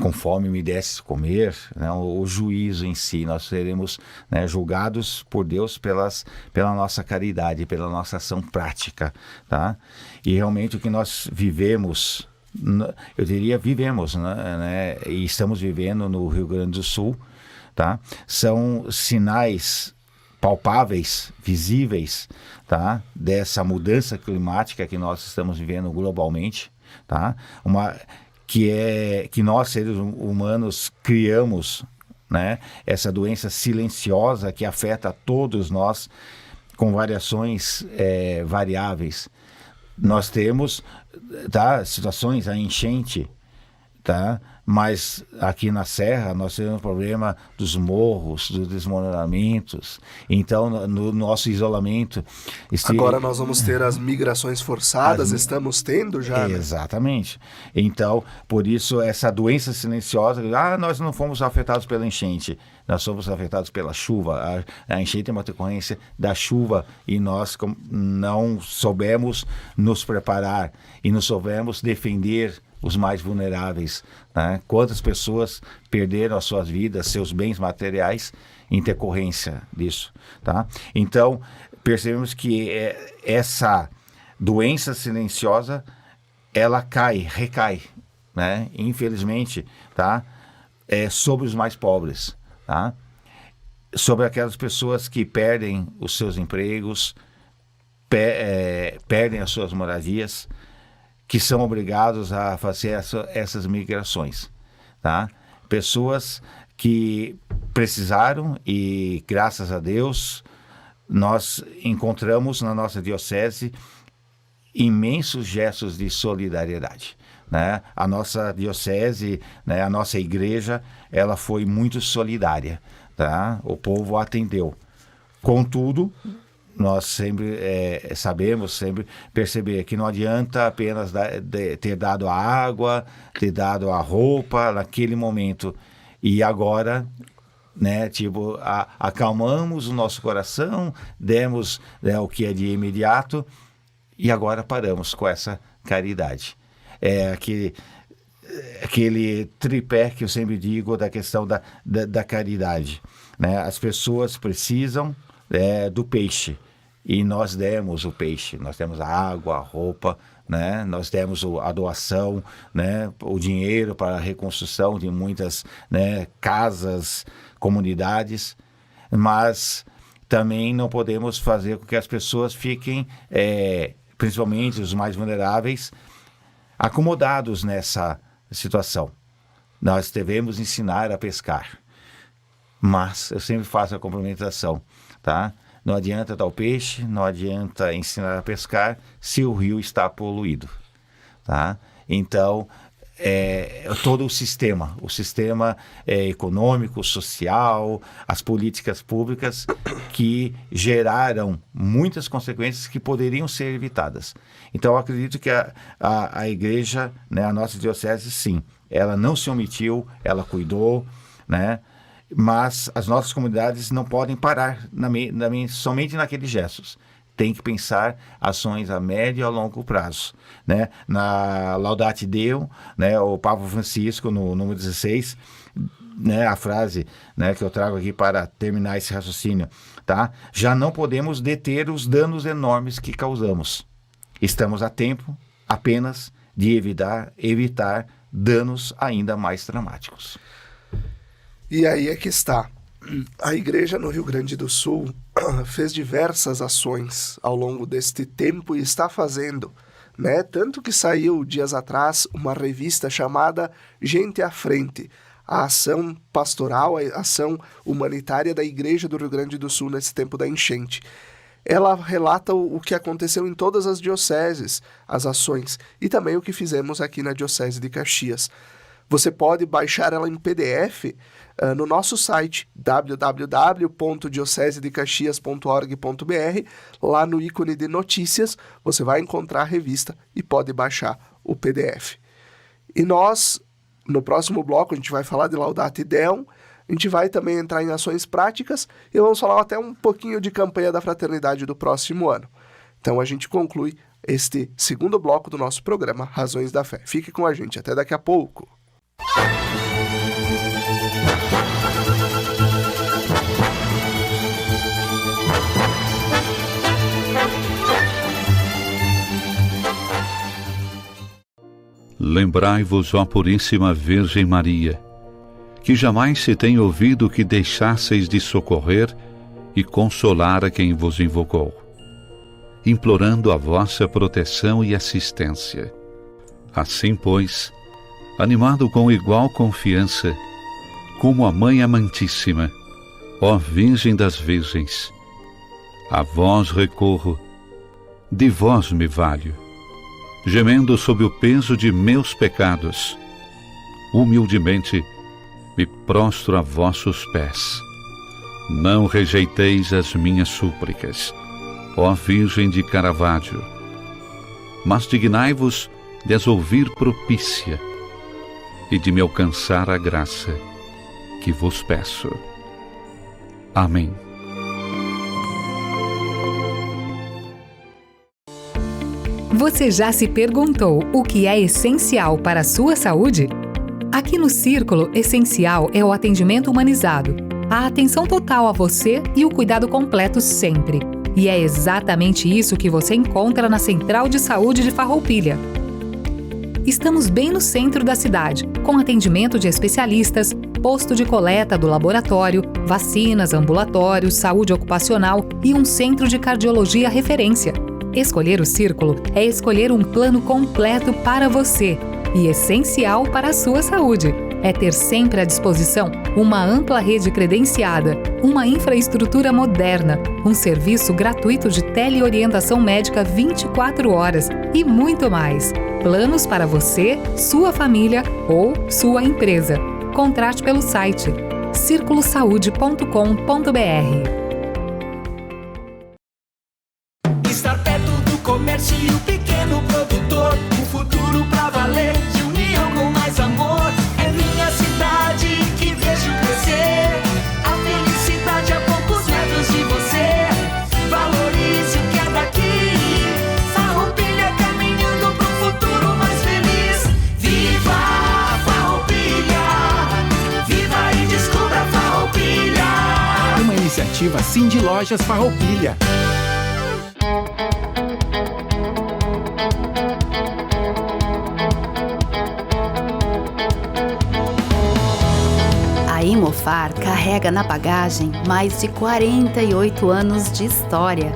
com fome, me desse comer, né? O juízo em si, nós seremos, né, julgados por Deus pela nossa caridade, pela nossa ação prática, tá? E realmente o que nós vivemos, eu diria vivemos, né, e estamos vivendo no Rio Grande do Sul, tá? São sinais palpáveis, visíveis, tá? Dessa mudança climática que nós estamos vivendo globalmente, tá? Que nós, seres humanos, criamos, né, essa doença silenciosa que afeta a todos nós com variações variáveis. Nós temos, tá, situações, a enchente, tá? Mas aqui na Serra nós temos o problema dos morros, dos desmoronamentos. Então, no nosso isolamento... Agora nós vamos ter as migrações forçadas, estamos tendo já, né? Exatamente. Então, por isso, essa doença silenciosa, nós não fomos afetados pela enchente, nós somos afetados pela chuva. A enchente é uma decorrência da chuva e nós não soubemos nos preparar e não soubemos defender os mais vulneráveis, né? Quantas pessoas perderam as suas vidas, seus bens materiais em decorrência disso, tá? Então, percebemos que essa doença silenciosa, ela recai, né? Infelizmente, tá? Sobre os mais pobres, tá? Sobre aquelas pessoas que perdem os seus empregos, perdem as suas moradias, que são obrigados a fazer essas migrações, tá? Pessoas que precisaram e, graças a Deus, nós encontramos na nossa diocese imensos gestos de solidariedade, né? A nossa diocese, né, a nossa igreja, ela foi muito solidária, tá? O povo atendeu. Contudo, nós sempre sabemos, sempre perceber que não adianta apenas ter dado a água, ter dado a roupa naquele momento e agora, né, tipo, acalmamos o nosso coração, demos, né, o que é de imediato e agora paramos com essa caridade. Aquele tripé que eu sempre digo da questão da caridade, né? As pessoas precisam do peixe. E nós demos o peixe, nós demos a água, a roupa, né? Nós demos a doação, né? O dinheiro para a reconstrução de muitas, né, casas, comunidades, mas também não podemos fazer com que as pessoas fiquem, principalmente os mais vulneráveis, acomodados nessa situação. Nós devemos ensinar a pescar, mas eu sempre faço a complementação, tá? Não adianta dar o peixe, não adianta ensinar a pescar se o rio está poluído, tá? Então, todo o sistema econômico, social, as políticas públicas que geraram muitas consequências que poderiam ser evitadas. Então, eu acredito que a igreja, né, a nossa diocese, sim, ela não se omitiu, ela cuidou, né? Mas as nossas comunidades não podem parar somente naqueles gestos. Tem que pensar ações a médio e a longo prazo, né? Na Laudate Deum, né, o Papa Francisco, no número 16, né, a frase, né, que eu trago aqui para terminar esse raciocínio, tá? Já não podemos deter os danos enormes que causamos. Estamos a tempo apenas de evitar danos ainda mais dramáticos. E aí é que está. A igreja no Rio Grande do Sul fez diversas ações ao longo deste tempo e está fazendo, né? Tanto que saiu dias atrás uma revista chamada Gente à Frente, a ação pastoral, a ação humanitária da igreja do Rio Grande do Sul nesse tempo da enchente. Ela relata o que aconteceu em todas as dioceses, as ações, e também o que fizemos aqui na Diocese de Caxias. Você pode baixar ela em PDF no nosso site www.diocesedecaxias.org.br. Lá no ícone de notícias você vai encontrar a revista e pode baixar o PDF. E nós, no próximo bloco, a gente vai falar de Laudate Deum, a gente vai também entrar em ações práticas e vamos falar até um pouquinho de campanha da fraternidade do próximo ano. Então a gente conclui este segundo bloco do nosso programa Razões da Fé. Fique com a gente, até daqui a pouco. Lembrai-vos, ó Puríssima Virgem Maria, que jamais se tem ouvido que deixasseis de socorrer e consolar a quem vos invocou, implorando a vossa proteção e assistência. Assim, pois, animado com igual confiança, como a Mãe Amantíssima, ó Virgem das Virgens, a vós recorro, de vós me valho, gemendo sob o peso de meus pecados, humildemente me prostro a vossos pés. Não rejeiteis as minhas súplicas, ó Virgem de Caravaggio, mas dignai-vos de as ouvir propícia e de me alcançar a graça que vos peço. Amém. Você já se perguntou o que é essencial para a sua saúde? Aqui no Círculo, essencial é o atendimento humanizado, a atenção total a você e o cuidado completo sempre. E é exatamente isso que você encontra na Central de Saúde de Farroupilha. Estamos bem no centro da cidade, com atendimento de especialistas, posto de coleta do laboratório, vacinas, ambulatórios, saúde ocupacional e um centro de cardiologia referência. Escolher o Círculo é escolher um plano completo para você e essencial para a sua saúde. É ter sempre à disposição uma ampla rede credenciada, uma infraestrutura moderna, um serviço gratuito de teleorientação médica 24 horas e muito mais. Planos para você, sua família ou sua empresa. Contrate pelo site circulosaude.com.br. Comércio e o pequeno produtor, um futuro pra valer, de união com mais amor. É minha cidade que vejo crescer, a felicidade a poucos metros de você. Valorize o que é daqui, Farroupilha caminhando pro futuro mais feliz. Viva Farroupilha, viva e descubra Farroupilha. Uma iniciativa Cindy Lojas Farroupilha. A Imofar carrega na bagagem mais de 48 anos de história.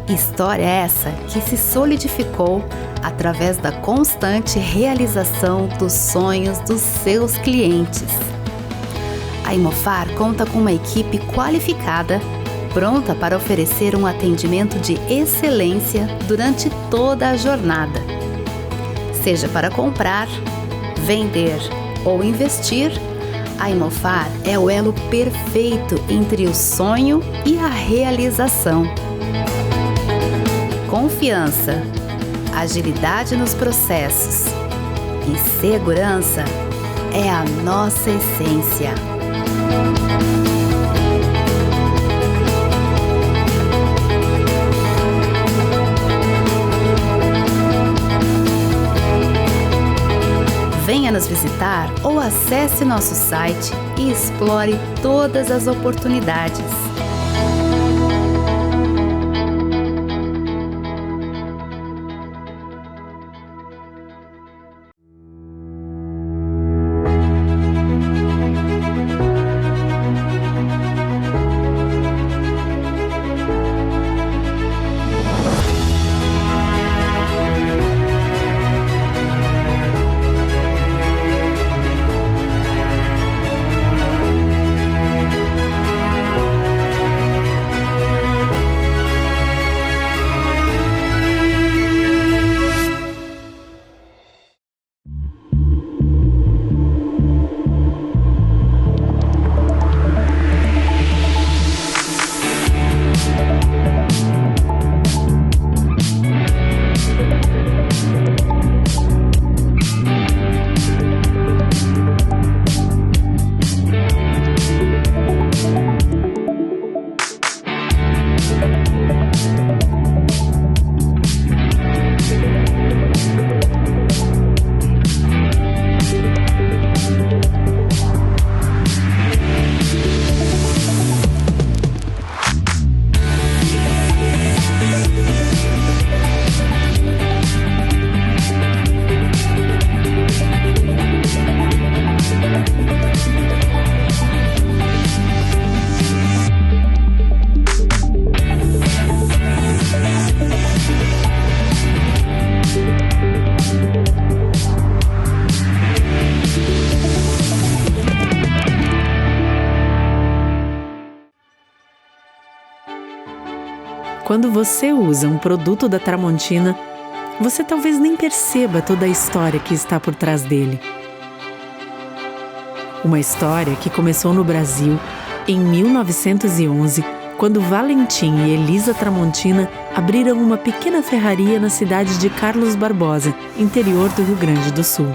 História essa que se solidificou através da constante realização dos sonhos dos seus clientes. A Imofar conta com uma equipe qualificada, pronta para oferecer um atendimento de excelência durante toda a jornada. Seja para comprar, vender ou investir, a Imofar é o elo perfeito entre o sonho e a realização. Confiança, agilidade nos processos e segurança é a nossa essência. Venha nos visitar ou acesse nosso site e explore todas as oportunidades. quando você usa um produto da Tramontina, você talvez nem perceba toda a história que está por trás dele. Uma história que começou no Brasil em 1911, quando Valentim e Elisa Tramontina abriram uma pequena ferraria na cidade de Carlos Barbosa, interior do Rio Grande do Sul.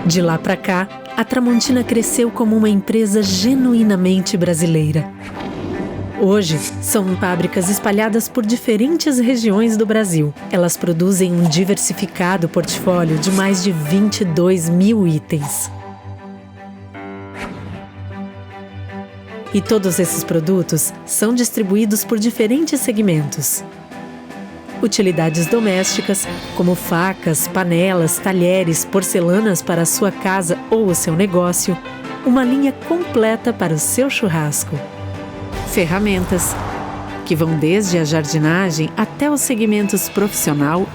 De lá para cá, a Tramontina cresceu como uma empresa genuinamente brasileira. Hoje, são fábricas espalhadas por diferentes regiões do Brasil. Elas produzem um diversificado portfólio de mais de 22 mil itens. E todos esses produtos são distribuídos por diferentes segmentos. Utilidades domésticas, como facas, panelas, talheres, porcelanas para a sua casa ou o seu negócio, uma linha completa para o seu churrasco. Ferramentas, que vão desde a jardinagem até os segmentos profissional,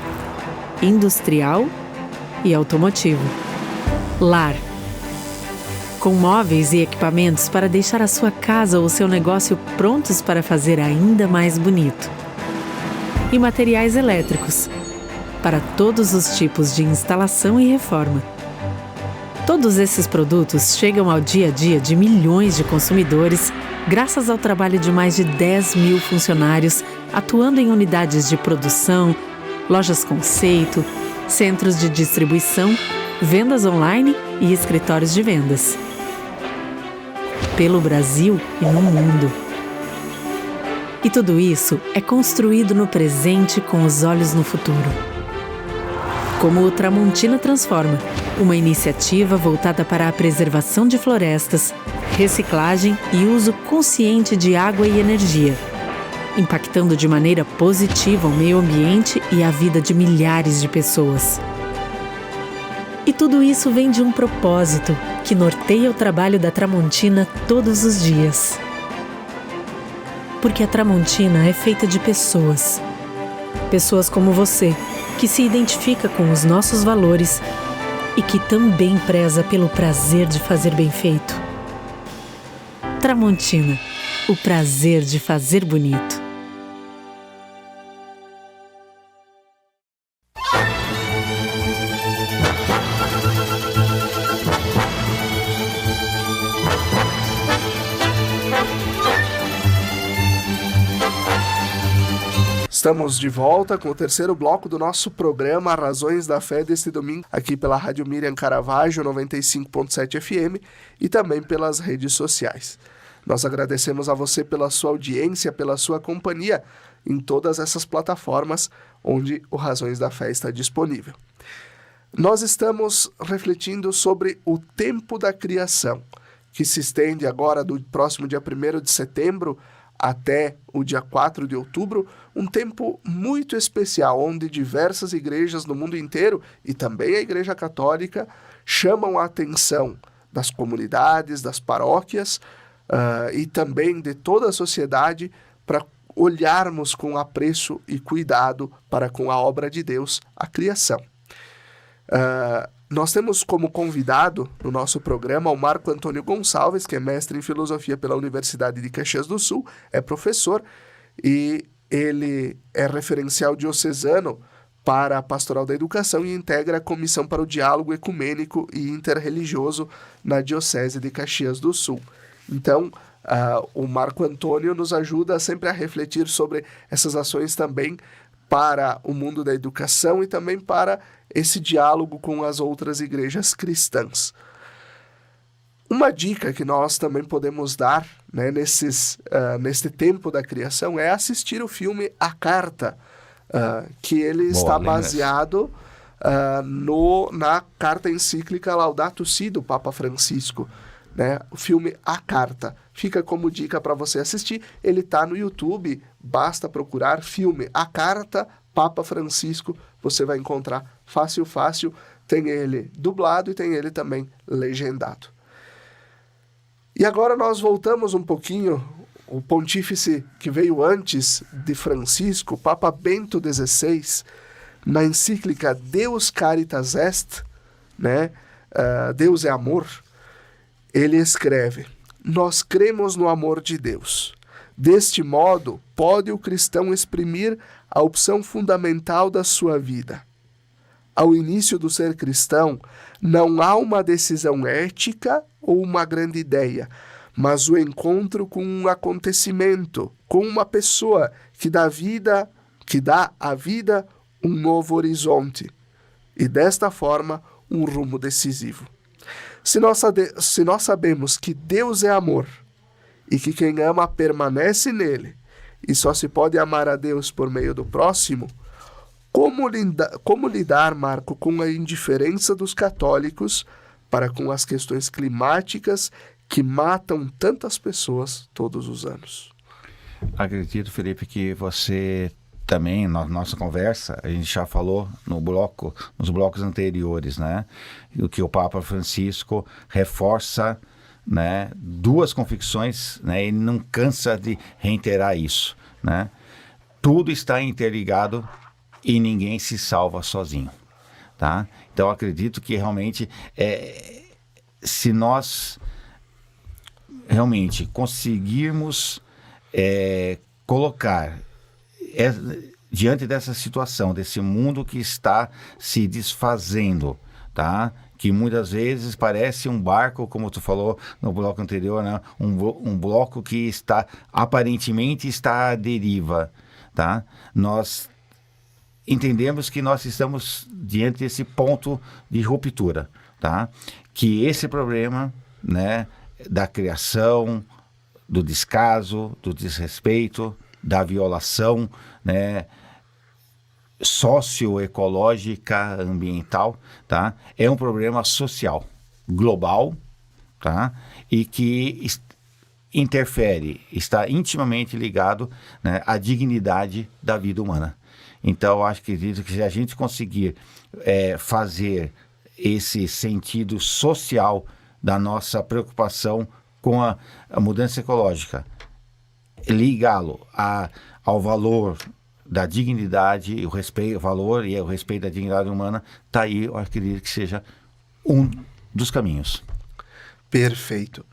industrial e automotivo. Lar, com móveis e equipamentos para deixar a sua casa ou o seu negócio prontos para fazer ainda mais bonito. E materiais elétricos, para todos os tipos de instalação e reforma. Todos esses produtos chegam ao dia a dia de milhões de consumidores graças ao trabalho de mais de 10 mil funcionários atuando em unidades de produção, lojas conceito, centros de distribuição, vendas online e escritórios de vendas. Pelo Brasil e no mundo. E tudo isso é construído no presente com os olhos no futuro. Como o Tramontina Transforma, uma iniciativa voltada para a preservação de florestas, reciclagem e uso consciente de água e energia, impactando de maneira positiva o meio ambiente e a vida de milhares de pessoas. E tudo isso vem de um propósito que norteia o trabalho da Tramontina todos os dias. Porque a Tramontina é feita de pessoas. Pessoas como você, que se identifica com os nossos valores e que também preza pelo prazer de fazer bem feito. Tramontina, o prazer de fazer bonito. Estamos de volta com o terceiro bloco do nosso programa Razões da Fé deste domingo, aqui pela Rádio Miriam Caravaggio 95.7 FM e também pelas redes sociais. Nós agradecemos a você pela sua audiência, pela sua companhia em todas essas plataformas onde o Razões da Fé está disponível. Nós estamos refletindo sobre o tempo da criação, que se estende agora do próximo dia 1º de setembro até o dia 4 de outubro, um tempo muito especial, onde diversas igrejas no mundo inteiro, e também a Igreja Católica, chamam a atenção das comunidades, das paróquias e também de toda a sociedade para olharmos com apreço e cuidado para com a obra de Deus, a criação. Nós temos como convidado no nosso programa o Marco Antônio Gonçalves, que é mestre em filosofia pela Universidade de Caxias do Sul, é professor e ele é referencial diocesano para a Pastoral da Educação e integra a Comissão para o Diálogo Ecumênico e Interreligioso na Diocese de Caxias do Sul. Então, o Marco Antônio nos ajuda sempre a refletir sobre essas ações também para o mundo da educação e também para esse diálogo com as outras igrejas cristãs. Uma dica que nós também podemos dar, né, nesse tempo da criação é assistir o filme A Carta, que ele está baseado na carta encíclica Laudato Si do Papa Francisco. Né? O filme A Carta fica como dica para você assistir. Ele está no YouTube, basta procurar filme A Carta, Papa Francisco, você vai encontrar fácil. Tem ele dublado e tem ele também legendado. E agora nós voltamos um pouquinho, o pontífice que veio antes de Francisco, Papa Bento XVI, na encíclica Deus Caritas Est, né? Deus é amor. Ele escreve: nós cremos no amor de Deus. Deste modo, pode o cristão exprimir a opção fundamental da sua vida. Ao início do ser cristão, não há uma decisão ética ou uma grande ideia, mas o encontro com um acontecimento, com uma pessoa que dá à vida um novo horizonte e, desta forma, um rumo decisivo. Se nós sabemos que Deus é amor e que quem ama permanece nele e só se pode amar a Deus por meio do próximo, como lidar, Marco, com a indiferença dos católicos para com as questões climáticas que matam tantas pessoas todos os anos? Acredito, Felipe, que você também, na nossa conversa, a gente já falou nos blocos anteriores, né? O que o Papa Francisco reforça, né? Duas convicções, né? Ele não cansa de reiterar isso, né? Tudo está interligado e ninguém se salva sozinho, tá? Então, eu acredito que realmente, se nós realmente conseguirmos colocar diante dessa situação, desse mundo que está se desfazendo, tá? Que muitas vezes parece um barco, como tu falou no bloco anterior, né? Um bloco que aparentemente está à deriva, tá? Nós entendemos que nós estamos diante desse ponto de ruptura, tá? Que esse problema, né, da criação, do descaso, do desrespeito, da violação, né, socioecológica, ambiental, tá? É um problema social, global, tá? E que interfere, está intimamente ligado, né, à dignidade da vida humana. Então, eu acho que se a gente conseguir fazer esse sentido social da nossa preocupação com a mudança ecológica, ligá-lo ao valor da dignidade, o valor e o respeito da dignidade humana, está aí, eu acredito que seja um dos caminhos. Perfeito.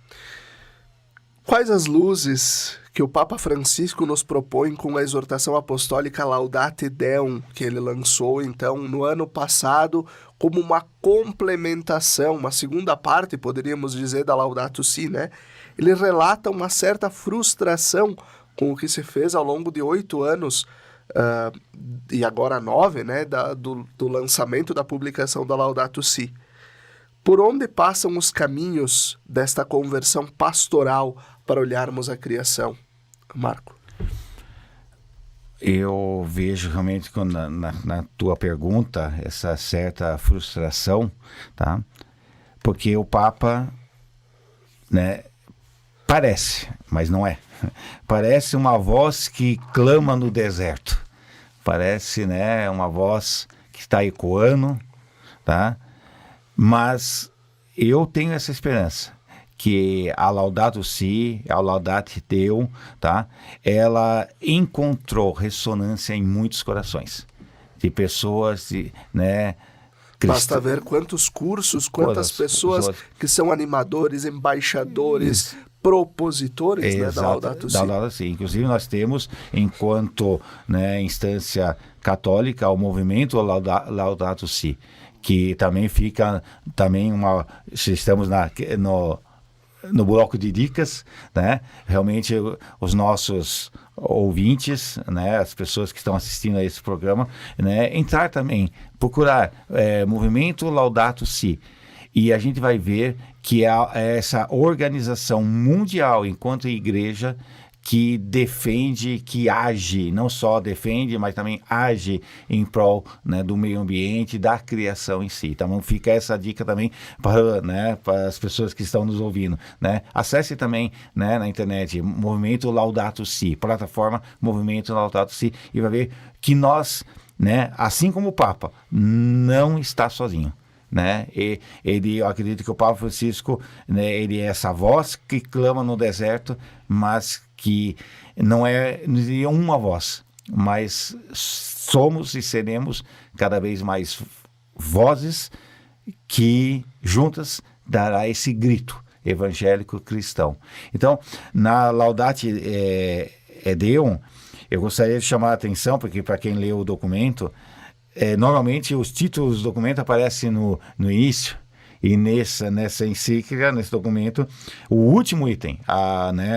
Quais as luzes que o Papa Francisco nos propõe com a exortação apostólica Laudate Deum, que ele lançou, então, no ano passado, como uma complementação, uma segunda parte, poderíamos dizer, da Laudato Si, né? Ele relata uma certa frustração com o que se fez ao longo de 8 anos, e agora 9, né, do lançamento da publicação da Laudato Si. Por onde passam os caminhos desta conversão pastoral para olharmos a criação, Marco? Eu vejo realmente na tua pergunta essa certa frustração, tá? Porque o Papa, né, parece, mas não é. Parece uma voz que clama no deserto. Parece, né, uma voz que está ecoando, tá? Mas eu tenho essa esperança que a Laudato Si, a Laudate Deum, tá? Ela encontrou ressonância em muitos corações de pessoas, né? Basta ver quantos cursos, quantas pessoas que são animadores, embaixadores, propositores, né, da Laudato Si. Da Laudato Si. Inclusive nós temos, enquanto, né, instância católica, o movimento Laudato Si, que também fica estamos no bloco de dicas, né? Realmente os nossos ouvintes, né, as pessoas que estão assistindo a esse programa, né, entrar também, procurar movimento Laudato Si, e a gente vai ver que é essa organização mundial enquanto igreja que defende, que age, não só defende, mas também age em prol, né, do meio ambiente, da criação em si. Então fica essa dica também para, né, para as pessoas que estão nos ouvindo, né? Acesse também, né, na internet Movimento Laudato Si, plataforma Movimento Laudato Si, e vai ver que nós, né, assim como o Papa, não está sozinho, né? Eu acredito que o Papa Francisco, né, ele é essa voz que clama no deserto, mas que não é uma voz, mas somos e seremos cada vez mais vozes que juntas dará esse grito evangélico cristão. Então, na Laudate Deum, eu gostaria de chamar a atenção, porque para quem lê o documento, normalmente os títulos do documento aparecem no início, e nessa encíclica, nesse documento, o último item,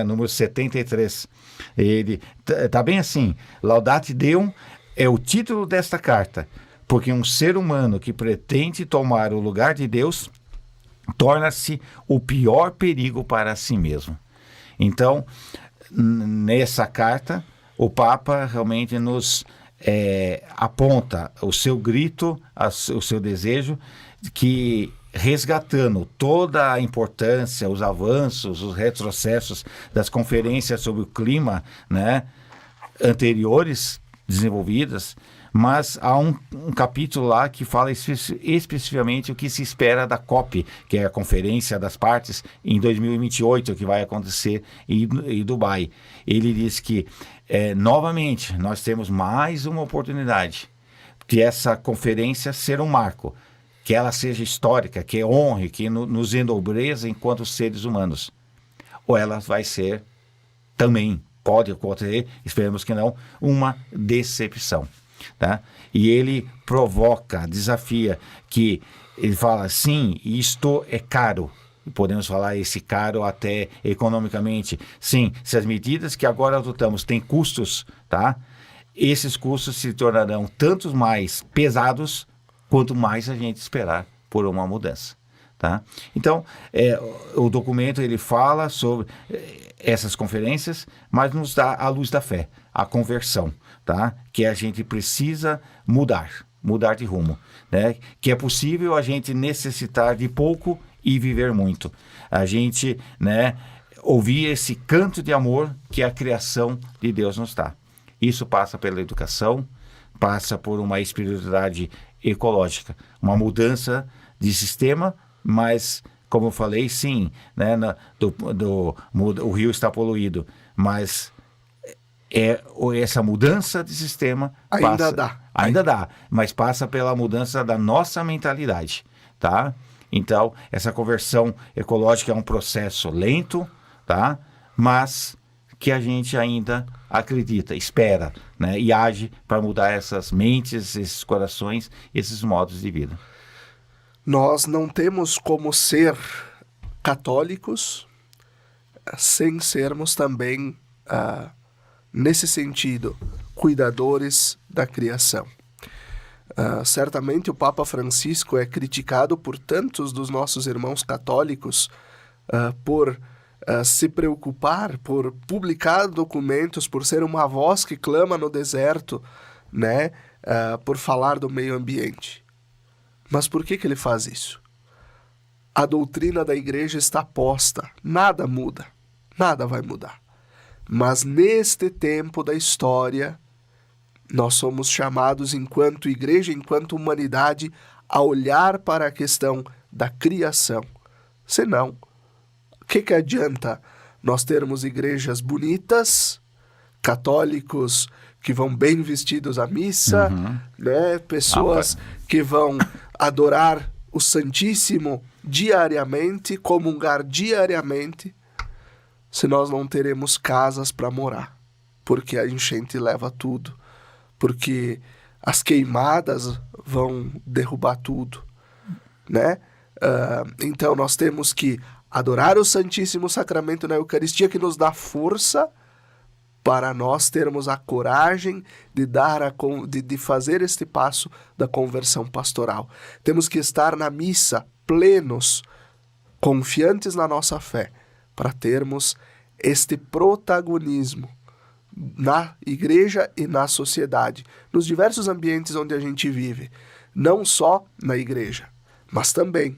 número 73, ele está bem assim: Laudate Deum é o título desta carta, porque um ser humano que pretende tomar o lugar de Deus torna-se o pior perigo para si mesmo. Então, nessa carta, o Papa realmente nos aponta o seu grito, o seu desejo, que resgatando toda a importância, os avanços, os retrocessos das conferências sobre o clima, né, anteriores, desenvolvidas, mas há um capítulo lá que fala especificamente o que se espera da COP, que é a Conferência das Partes, em 2028, que vai acontecer em Dubai. Ele diz que, novamente, nós temos mais uma oportunidade de essa conferência ser um marco, que ela seja histórica, que honre, que nos enobreça enquanto seres humanos. Ou ela vai ser também, pode acontecer, esperemos que não, uma decepção. Tá? E ele provoca, desafia, que ele fala, sim, isto é caro. Podemos falar esse caro até economicamente. Sim, se as medidas que agora adotamos têm custos, tá? Esses custos se tornarão tanto mais pesados quanto mais a gente esperar por uma mudança. Tá? Então, o documento ele fala sobre essas conferências, mas nos dá a luz da fé, a conversão, tá? Que a gente precisa mudar de rumo, né? Que é possível a gente necessitar de pouco e viver muito. A gente, né, ouvir esse canto de amor que a criação de Deus nos dá. Isso passa pela educação, passa por uma espiritualidade ecológica, uma mudança de sistema, mas, como eu falei, sim, né, o rio está poluído, mas essa mudança de sistema ainda dá, mas passa pela mudança da nossa mentalidade, tá? Então, essa conversão ecológica é um processo lento, tá? Mas que a gente ainda acredita, espera, né? E age para mudar essas mentes, esses corações, esses modos de vida. Nós não temos como ser católicos sem sermos também, nesse sentido, cuidadores da criação. Certamente o Papa Francisco é criticado por tantos dos nossos irmãos católicos por se preocupar, por publicar documentos, por ser uma voz que clama no deserto, né? Por falar do meio ambiente. Mas por que ele faz isso? A doutrina da igreja está posta, nada muda, nada vai mudar. Mas neste tempo da história, nós somos chamados, enquanto igreja, enquanto humanidade, a olhar para a questão da criação. Senão, o que adianta nós termos igrejas bonitas, católicos que vão bem vestidos à missa, né? Pessoas que vão adorar o Santíssimo diariamente, comungar diariamente, se nós não teremos casas para morar, porque a enchente leva tudo, porque as queimadas vão derrubar tudo, né? Então nós temos que adorar o Santíssimo Sacramento na Eucaristia, que nos dá força para nós termos a coragem de fazer este passo da conversão pastoral. Temos que estar na missa plenos, confiantes na nossa fé, para termos este protagonismo na igreja e na sociedade, nos diversos ambientes onde a gente vive, não só na igreja, mas também.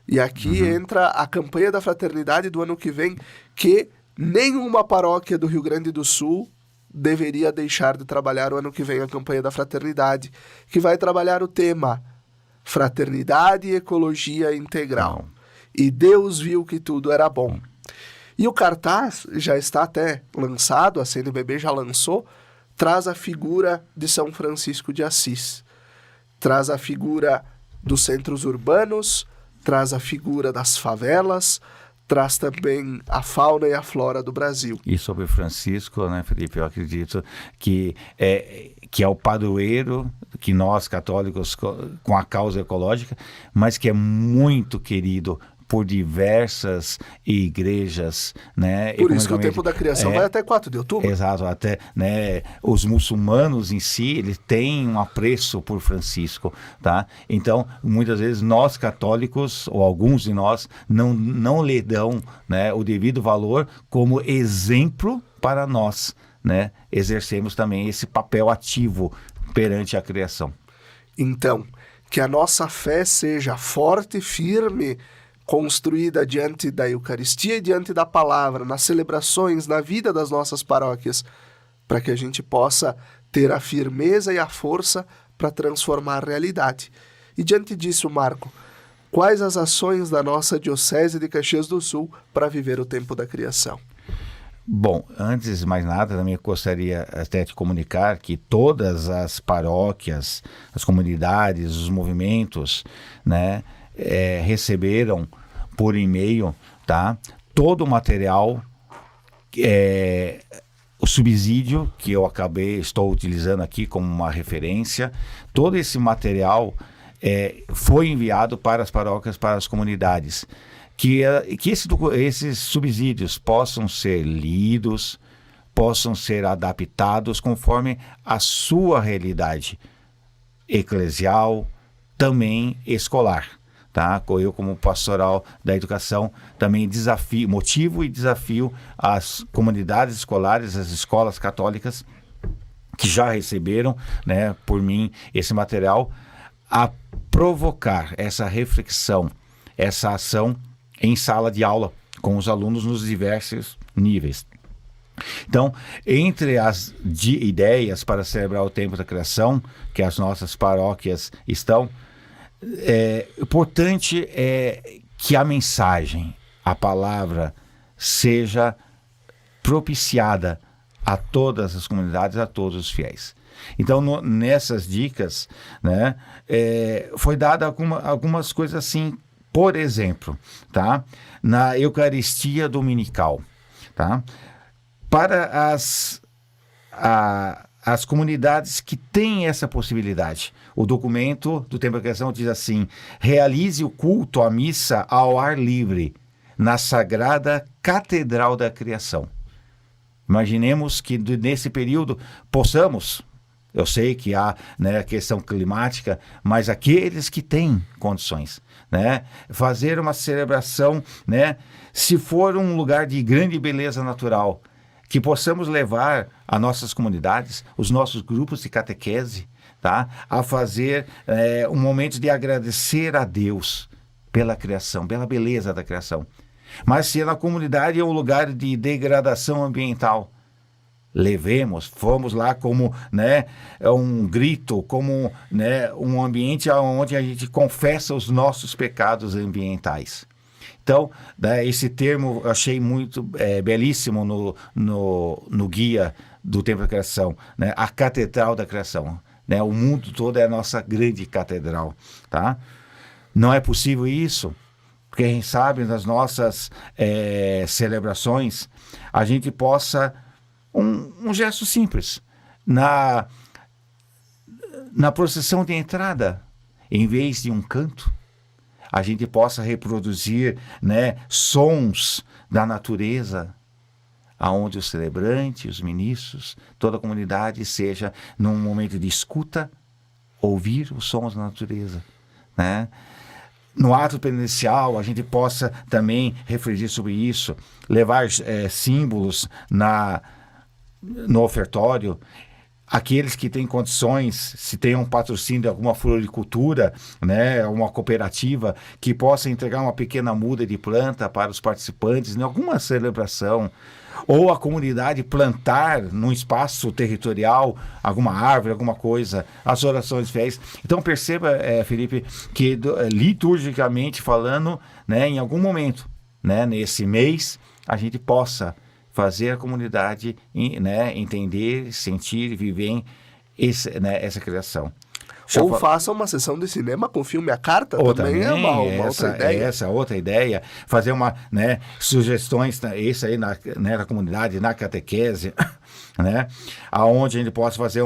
E aqui entra a campanha da fraternidade do ano que vem, que nenhuma paróquia do Rio Grande do Sul deveria deixar de trabalhar o ano que vem a campanha da fraternidade, que vai trabalhar o tema Fraternidade e Ecologia Integral. E Deus viu que tudo era bom. E o cartaz já está até lançado, a CNBB já lançou, traz a figura de São Francisco de Assis, traz a figura dos centros urbanos, traz a figura das favelas, traz também a fauna e a flora do Brasil. E sobre Francisco, né, Felipe, eu acredito que é o padroeiro que nós católicos com a causa ecológica, mas que é muito querido por diversas igrejas, né? Por isso que o tempo da criação vai até 4 de outubro. Exato, até, né, os muçulmanos em si, eles têm um apreço por Francisco, tá? Então, muitas vezes nós católicos, ou alguns de nós, não lhe dão, né, o devido valor como exemplo para nós, né? Exercemos também esse papel ativo perante a criação. Então, que a nossa fé seja forte e firme, construída diante da Eucaristia e diante da palavra, nas celebrações, na vida das nossas paróquias, para que a gente possa ter a firmeza e a força para transformar a realidade. E diante disso, Marco, quais as ações da nossa Diocese de Caxias do Sul para viver o tempo da criação? Bom, antes de mais nada, também gostaria até de comunicar que todas as paróquias, as comunidades, os movimentos, né, receberam por e-mail, tá, todo o material, o subsídio que eu estou utilizando aqui como uma referência, todo esse material foi enviado para as paróquias, para as comunidades, que esses subsídios possam ser lidos, possam ser adaptados conforme a sua realidade eclesial, também escolar. Tá? Eu, como pastoral da educação, também motivo e desafio as comunidades escolares, as escolas católicas que já receberam, né, por mim esse material, a provocar essa reflexão, essa ação em sala de aula com os alunos nos diversos níveis. Então, entre as ideias para celebrar o tempo da criação que as nossas paróquias estão, importante é que a mensagem, a palavra, seja propiciada a todas as comunidades, a todos os fiéis. Então, nessas dicas, né, foi dada algumas coisas assim, por exemplo, tá? Na Eucaristia Dominical, tá? Para as comunidades que têm essa possibilidade. O documento do Tempo da Criação diz assim: realize o culto à missa ao ar livre, na Sagrada Catedral da Criação. Imaginemos que nesse período possamos, eu sei que há, né, a questão climática, mas aqueles que têm condições, né, fazer uma celebração, né, se for um lugar de grande beleza natural, que possamos levar a nossas comunidades, os nossos grupos de catequese, tá, a fazer um momento de agradecer a Deus pela criação, pela beleza da criação. Mas se na comunidade é um lugar de degradação ambiental, fomos lá como, né, um grito, como, né, um ambiente onde a gente confessa os nossos pecados ambientais. Então, né, esse termo eu achei muito belíssimo no guia do Tempo da Criação, né, a Catedral da Criação. Né, o mundo todo é a nossa grande catedral. Tá? Não é possível isso, porque a gente sabe, nas nossas celebrações, a gente possa, um gesto simples, na procissão de entrada, em vez de um canto, a gente possa reproduzir, né, sons da natureza, aonde o celebrante, os ministros, toda a comunidade seja, num momento de escuta, ouvir os sons da natureza, né? No ato penitencial, a gente possa também refletir sobre isso, levar símbolos no ofertório. Aqueles que têm condições, se tem um patrocínio de alguma floricultura, né, uma cooperativa, que possa entregar uma pequena muda de planta para os participantes em alguma celebração, ou a comunidade plantar num espaço territorial alguma árvore, alguma coisa, as orações fiéis. Então perceba, Felipe, que liturgicamente falando, né, em algum momento, né, nesse mês, a gente possa fazer a comunidade, né, entender, sentir, viver essa criação. Ou faça uma sessão de cinema com filme à carta, também é uma outra ideia. Essa outra ideia, fazer sugestões, isso aí na comunidade, na catequese, né? Aonde a gente possa fazer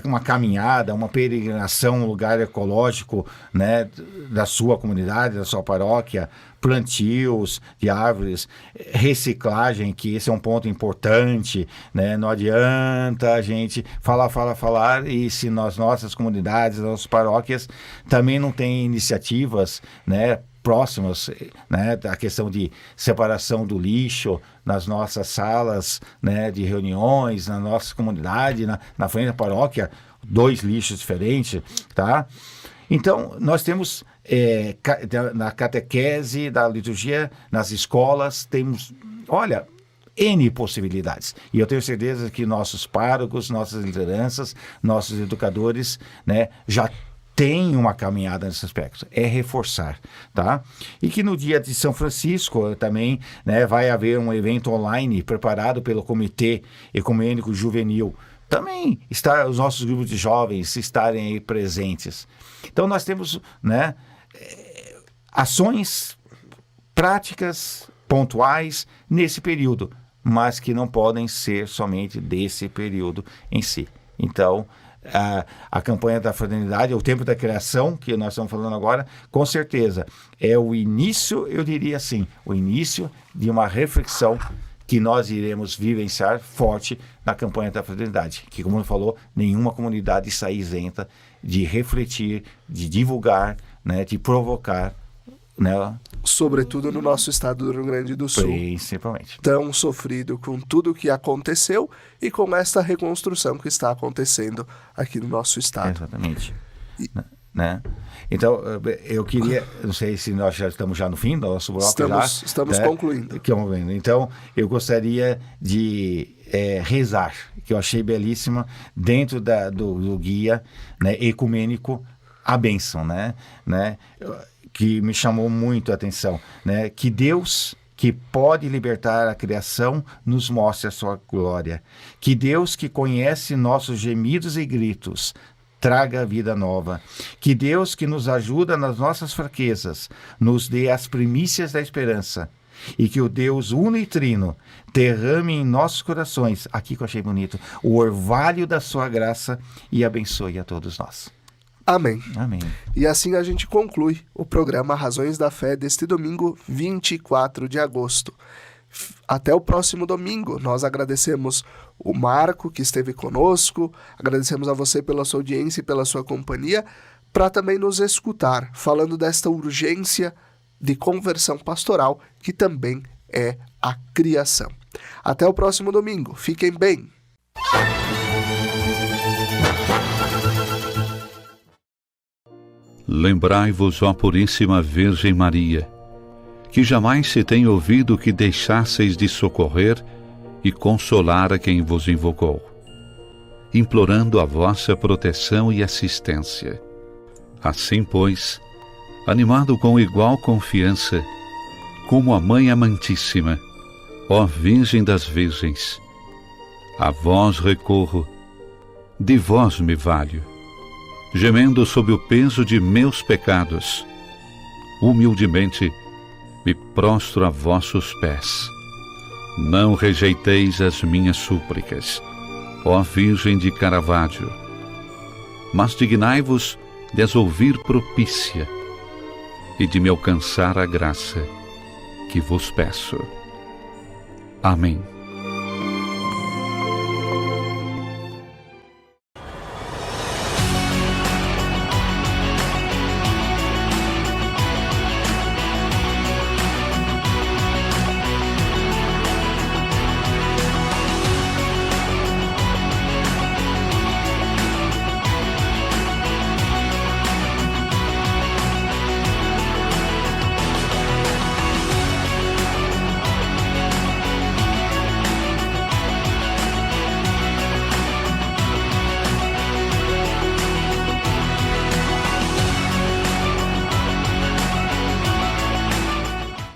uma caminhada, uma peregrinação, um lugar ecológico, né? Da sua comunidade, da sua paróquia, plantios de árvores, reciclagem, que esse é um ponto importante, né? Não adianta a gente falar, e se nossas comunidades, nossas paróquias também não têm iniciativas, né? Próximas, né, a questão de separação do lixo nas nossas salas, né, de reuniões, na nossa comunidade, na frente da paróquia, 2 lixos diferentes, tá? Então, nós temos na catequese, da liturgia, nas escolas, temos, N possibilidades. E eu tenho certeza que nossos párocos, nossas lideranças, nossos educadores, né, já tem uma caminhada nesse aspecto, é reforçar, tá? E que no dia de São Francisco também, né, vai haver um evento online preparado pelo Comitê Ecumênico Juvenil, também os nossos grupos de jovens estarem aí presentes. Então nós temos, né, ações práticas, pontuais, nesse período, mas que não podem ser somente desse período em si. Então, a campanha da fraternidade, o tempo da criação, que nós estamos falando agora, com certeza é o início, eu diria assim, o início de uma reflexão que nós iremos vivenciar forte na campanha da fraternidade, que, como falou, nenhuma comunidade está isenta de refletir, de divulgar, né, de provocar, né? Sobretudo no nosso estado do Rio Grande do Sul. Principalmente. Tão sofrido com tudo o que aconteceu e com esta reconstrução que está acontecendo aqui no nosso estado. Exatamente. Né? Então, eu queria, não sei se nós já estamos no fim do nosso bloco. Estamos né? concluindo. Então, eu gostaria de rezar, que eu achei belíssima, dentro do guia, né, ecumênico, a bênção, né? Que me chamou muito a atenção, né? Que Deus, que pode libertar a criação, nos mostre a sua glória. Que Deus, que conhece nossos gemidos e gritos, traga a vida nova. Que Deus, que nos ajuda nas nossas fraquezas, nos dê as primícias da esperança. E que o Deus uno e trino derrame em nossos corações, aqui que eu achei bonito, o orvalho da sua graça e abençoe a todos nós. Amém. Amém. E assim a gente conclui o programa Razões da Fé deste domingo, 24 de agosto. Até o próximo domingo. Nós agradecemos o Marco, que esteve conosco, agradecemos a você pela sua audiência e pela sua companhia, para também nos escutar, falando desta urgência de conversão pastoral, que também é a criação. Até o próximo domingo. Fiquem bem. Lembrai-vos, ó Puríssima Virgem Maria, que jamais se tem ouvido que deixasseis de socorrer e consolar a quem vos invocou, implorando a vossa proteção e assistência. Assim, pois, animado com igual confiança, como a Mãe Amantíssima, ó Virgem das Virgens, a vós recorro, de vós me valho, gemendo sob o peso de meus pecados, humildemente me prostro a vossos pés. Não rejeiteis as minhas súplicas, ó Virgem de Caravaggio, mas dignai-vos de as ouvir propícia e de me alcançar a graça que vos peço. Amém.